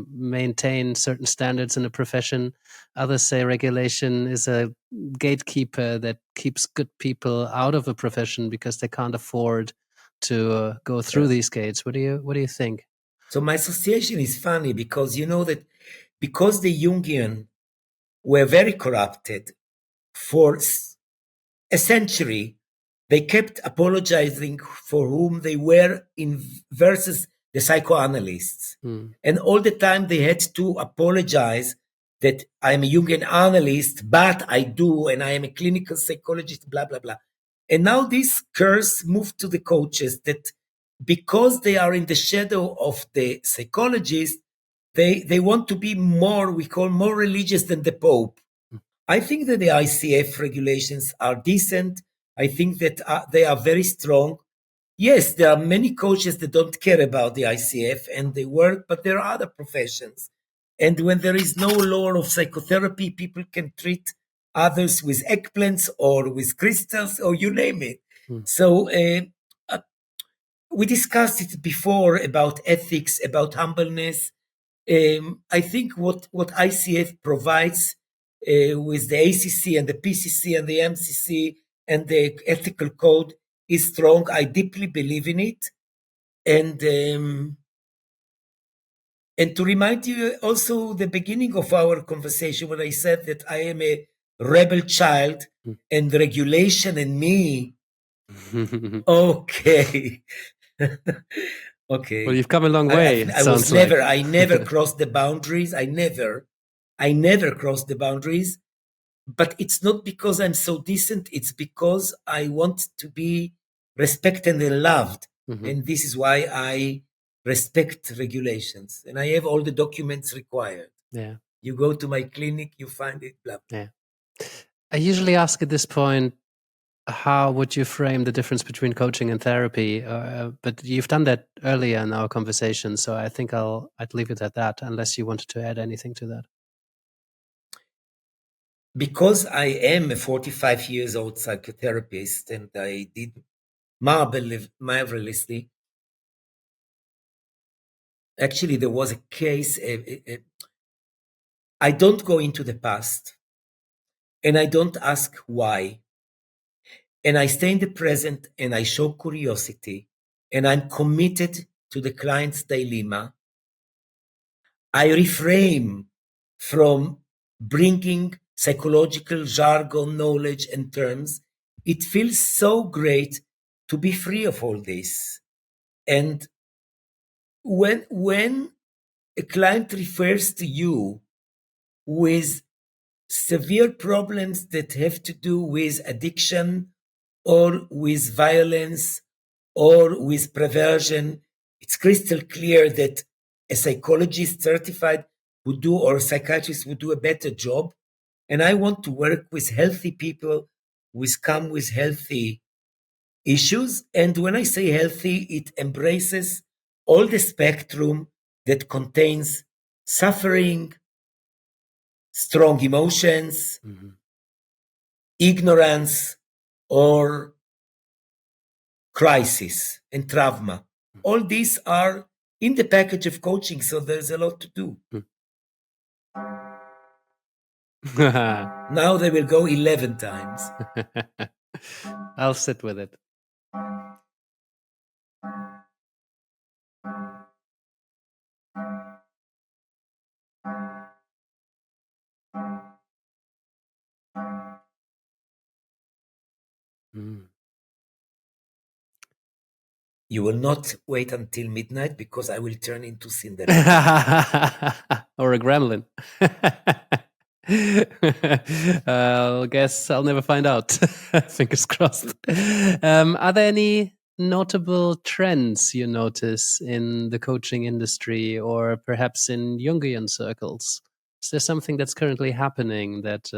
maintain certain standards in a profession. Others say regulation is a gatekeeper that keeps good people out of a profession because they can't afford to go through these gates. What do you think? So my association is funny because you know that because the Jungian were very corrupted for a century, they kept apologizing for whom they were in versus the psychoanalysts. And all the time they had to apologize that I'm a Jungian analyst, but I do, and I am a clinical psychologist, blah, blah, blah. And now this curse moved to the coaches that because they are in the shadow of the psychologist, they want to be more, we call more religious than the Pope. I think that the ICF regulations are decent. I think that they are very strong. Yes, there are many coaches that don't care about the ICF and they work, but there are other professions. And when there is no law of psychotherapy, people can treat others with eggplants or with crystals or you name it. So we discussed it before about ethics, about humbleness. I think what ICF provides with the ACC and the PCC and the MCC and the ethical code is strong. I deeply believe in it. And to remind you also the beginning of our conversation when I said that I am a rebel child and regulation and me. Okay. Okay. Well, you've come a long way. I never crossed the boundaries. I never crossed the boundaries. But it's not because I'm so decent. It's because I want to be respected and loved. And this is why I respect regulations. And I have all the documents required. Yeah. You go to my clinic, you find it, blah, blah. Yeah. I usually ask at this point, how would you frame the difference between coaching and therapy? But you've done that earlier in our conversation, so I think I'd leave it at that, unless you wanted to add anything to that. because I am a 45 years old psychotherapist and I did marvelously. Actually, there was a case. I don't go into the past and I don't ask why. And I stay in the present and I show curiosity and I'm committed to the client's dilemma. I refrain from bringing psychological jargon, knowledge, and terms. It feels so great to be free of all this. And when a client refers to you with severe problems that have to do with addiction or with violence or with perversion, it's crystal clear that a psychologist certified would do or a psychiatrist would do a better job. And I want to work with healthy people who come with healthy issues. And when I say healthy, it embraces all the spectrum that contains suffering, strong emotions, ignorance, or crisis and trauma. All these are in the package of coaching, so there's a lot to do. Now they will go 11 times. I'll sit with it. You will not wait until midnight because I will turn into Cinderella. Or a gremlin. I guess I'll never find out. Fingers crossed. Are there any notable trends you notice in the coaching industry or perhaps in Jungian circles? Is there something that's currently happening that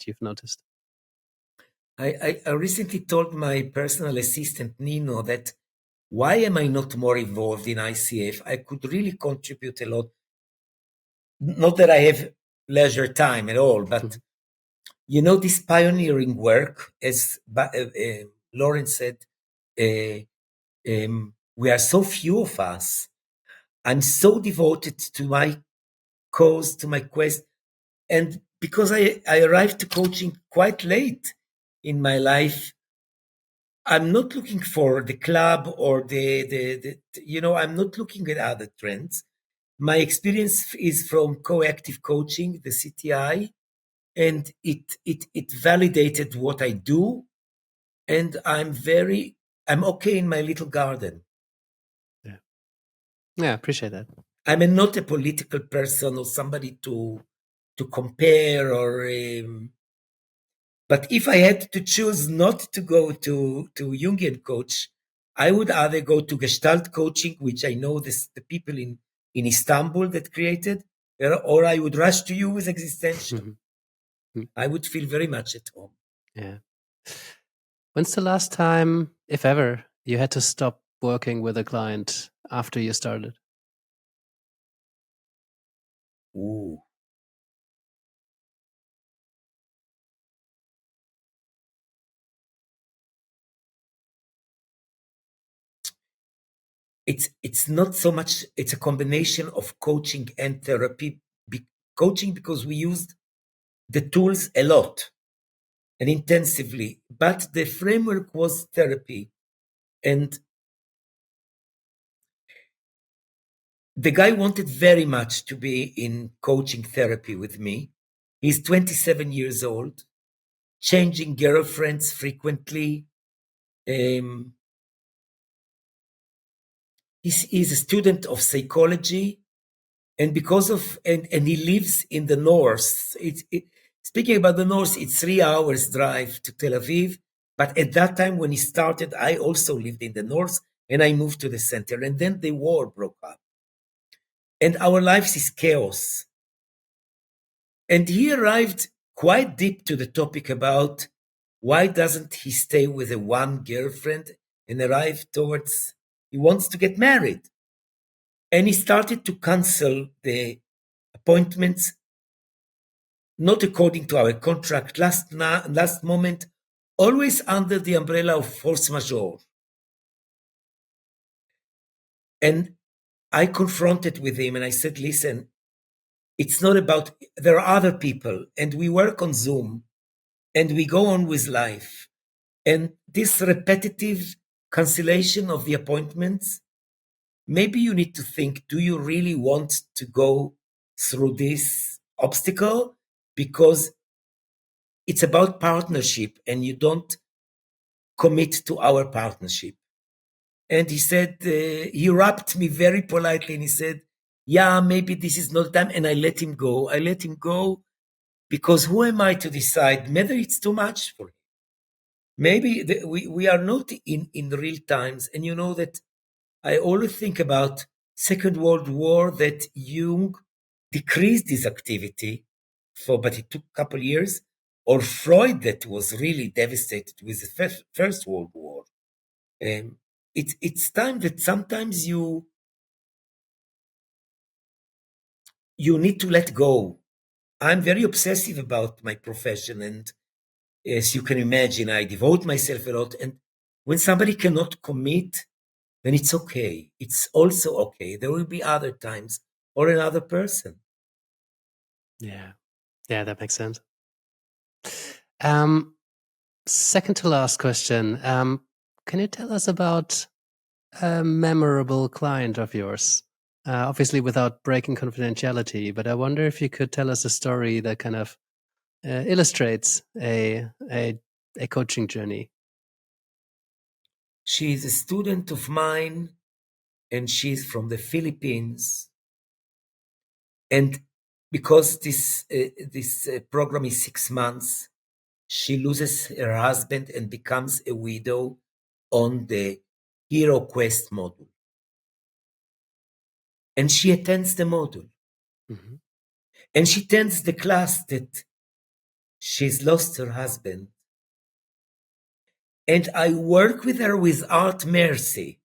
you've noticed? I recently told my personal assistant, Nino, that why am I not more involved in ICF? I could really contribute a lot. Not that I have leisure time at all, but this pioneering work, as Lawrence said, we are so few of us. I'm so devoted to my cause, to my quest. And because I arrived to coaching quite late in my life, I'm not looking for the club or I'm not looking at other trends. My experience is from coactive coaching, the CTI, and it validated what I do. And I'm okay in my little garden. Yeah, I appreciate that. I'm not a political person or somebody to compare or but if I had to choose not to go to Jungian coach, I would either go to Gestalt coaching, which I know the people in Istanbul that created, or I would rush to you with Existential. I would feel very much at home. Yeah. When's the last time, if ever, you had to stop working with a client after you started? Ooh. It's not so much, it's a combination of coaching and therapy. Coaching because we used the tools a lot and intensively, but the framework was therapy. And the guy wanted very much to be in coaching therapy with me. He's 27 years old, changing girlfriends frequently. He's a student of psychology, and and he lives in the north. Speaking about the north, it's 3 hours drive to Tel Aviv. But at that time when he started, I also lived in the north and I moved to the center. And then the war broke up. And our lives is chaos. And he arrived quite deep to the topic about why doesn't he stay with a one girlfriend and arrive towards he wants to get married. And he started to cancel the appointments not according to our contract, last moment, always under the umbrella of force majeure. And I confronted with him and I said, listen, it's not about, there are other people and we work on Zoom and we go on with life. And this repetitive cancellation of the appointments, maybe you need to think, do you really want to go through this obstacle? Because it's about partnership and you don't commit to our partnership. And he said, he wrapped me very politely and he said, yeah, maybe this is not time. And I let him go. I let him go because who am I to decide whether it's too much for him? Maybe we are not in real times. And you know that I always think about Second World War, that Jung decreased his activity but it took a couple of years, or Freud that was really devastated with the First World War. It's time that sometimes you need to let go. I'm very obsessive about my profession, and as you can imagine, I devote myself a lot. And when somebody cannot commit, then it's okay. It's also okay. There will be other times or another person. Yeah, that makes sense. Second to last question. Can you tell us about a memorable client of yours? Obviously, without breaking confidentiality, but I wonder if you could tell us a story that kind of illustrates a coaching journey. She's a student of mine, and she's from the Philippines. And because this program is 6 months, she loses her husband and becomes a widow on the Hero Quest module. And she attends the module. Mm-hmm. And she attends the class that she's lost her husband. And I work with her without mercy.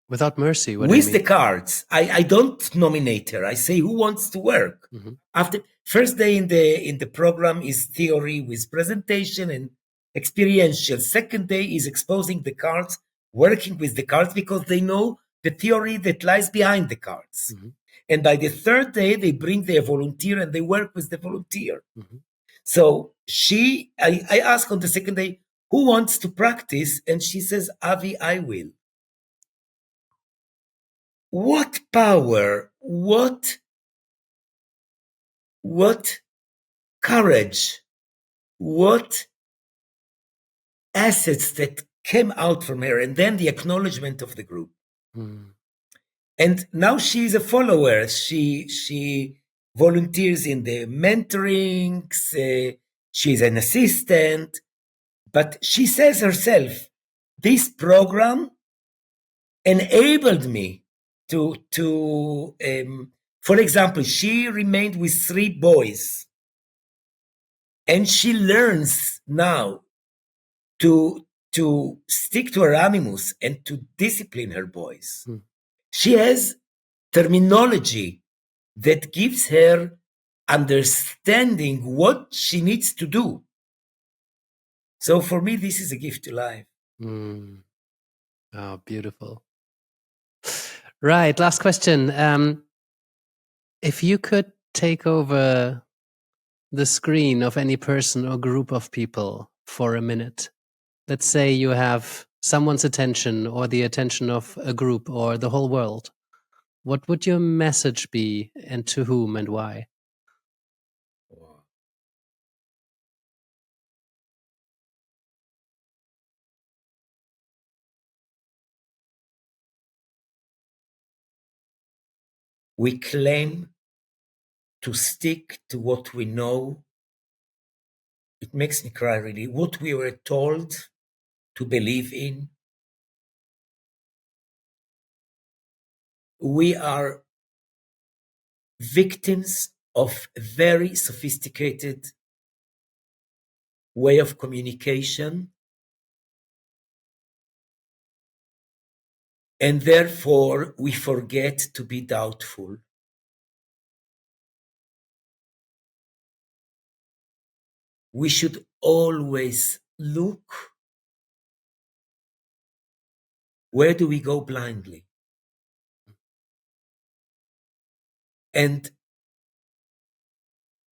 Without mercy? What with do you mean? The cards. I don't nominate her. I say who wants to work. Mm-hmm. After first day in the program is theory with presentation and experiential. Second day is exposing the cards, working with the cards because they know the theory that lies behind the cards. Mm-hmm. And by the third day, they bring their volunteer and they work with the volunteer. Mm-hmm. So I ask on the second day, who wants to practice? And she says, Avi, I will. What power, what courage, what assets that came out from her, and then the acknowledgement of the group. Mm. And now she is a follower. She volunteers in the mentorings. She's an assistant, but she says herself, this program enabled me to for example, she remained with 3 boys, and she learns now to stick to her animus and to discipline her boys. She has terminology that gives her understanding what she needs to do. So for me, this is a gift to life. Oh, beautiful. Right, last question. If you could take over the screen of any person or group of people for a minute, let's say you have someone's attention or the attention of a group or the whole world, what would your message be, and to whom and why? We claim to stick to what we know. It makes me cry, really. What we were told to believe in. We are victims of a very sophisticated way of communication, and therefore we forget to be doubtful. we should always look, where do we go blindly? And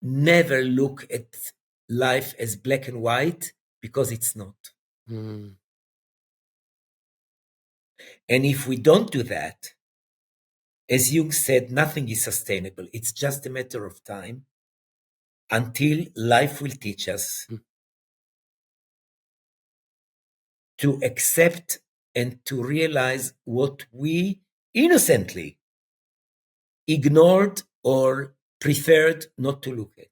never look at life as black and white, because it's not. Mm. And if we don't do that, as Jung said, nothing is sustainable. It's just a matter of time until life will teach us to accept and to realize what we innocently ignored or preferred not to look at.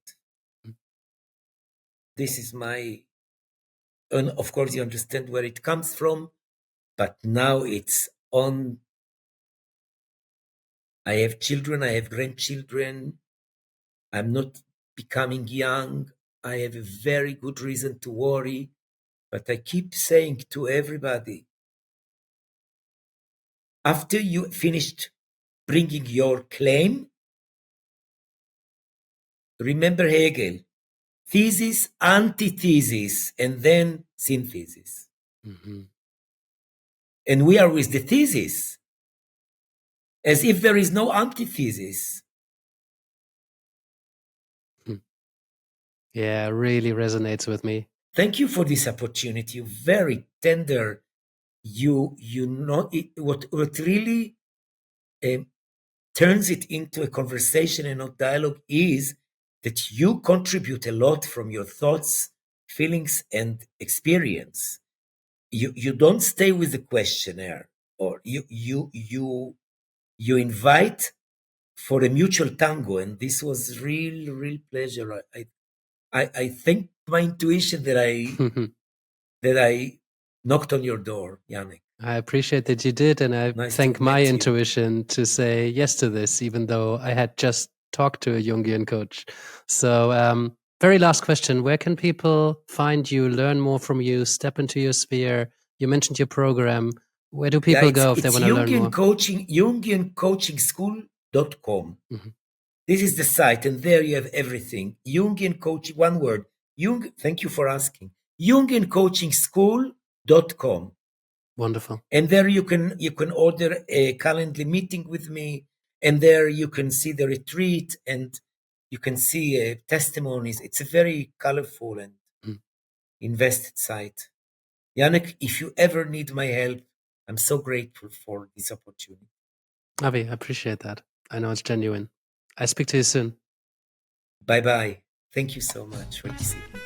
This is my, and of course you understand where it comes from, but now it's on. I have children, I have grandchildren. I'm not becoming young. I have a very good reason to worry, but I keep saying to everybody, after you finished bringing your claim, remember Hegel, thesis, antithesis, and then synthesis. Mm-hmm. And we are with the thesis, as if there is no antithesis. Yeah, really resonates with me. Thank you for this opportunity. You're very tender. You know it, what really turns it into a conversation and not dialogue is that you contribute a lot from your thoughts, feelings, and experience. You don't stay with the questionnaire, or you invite for a mutual tango, and this was real pleasure. I thank my intuition that I knocked on your door, Yannick. I appreciate that you did, and I Nice to thank my meet you. intuition to say yes to this, even though I had just talked to a Jungian coach. So, very last question: where can people find you, learn more from you, step into your sphere? You mentioned your program. Where do people go if they want to learn more? JungianCoaching.com. This is the site, and there you have everything. Jungian Coaching, one word. Jung, thank you for asking. JungianCoachingSchool.com. Wonderful. And there you can order a calendar meeting with me, and there you can see the retreat, and you can see testimonies. It's a very colorful and invested site. Yannick, if you ever need my help, I'm so grateful for this opportunity. Avi, I appreciate that. I know it's genuine. I speak to you soon. Bye-bye. Thank you so much for listening.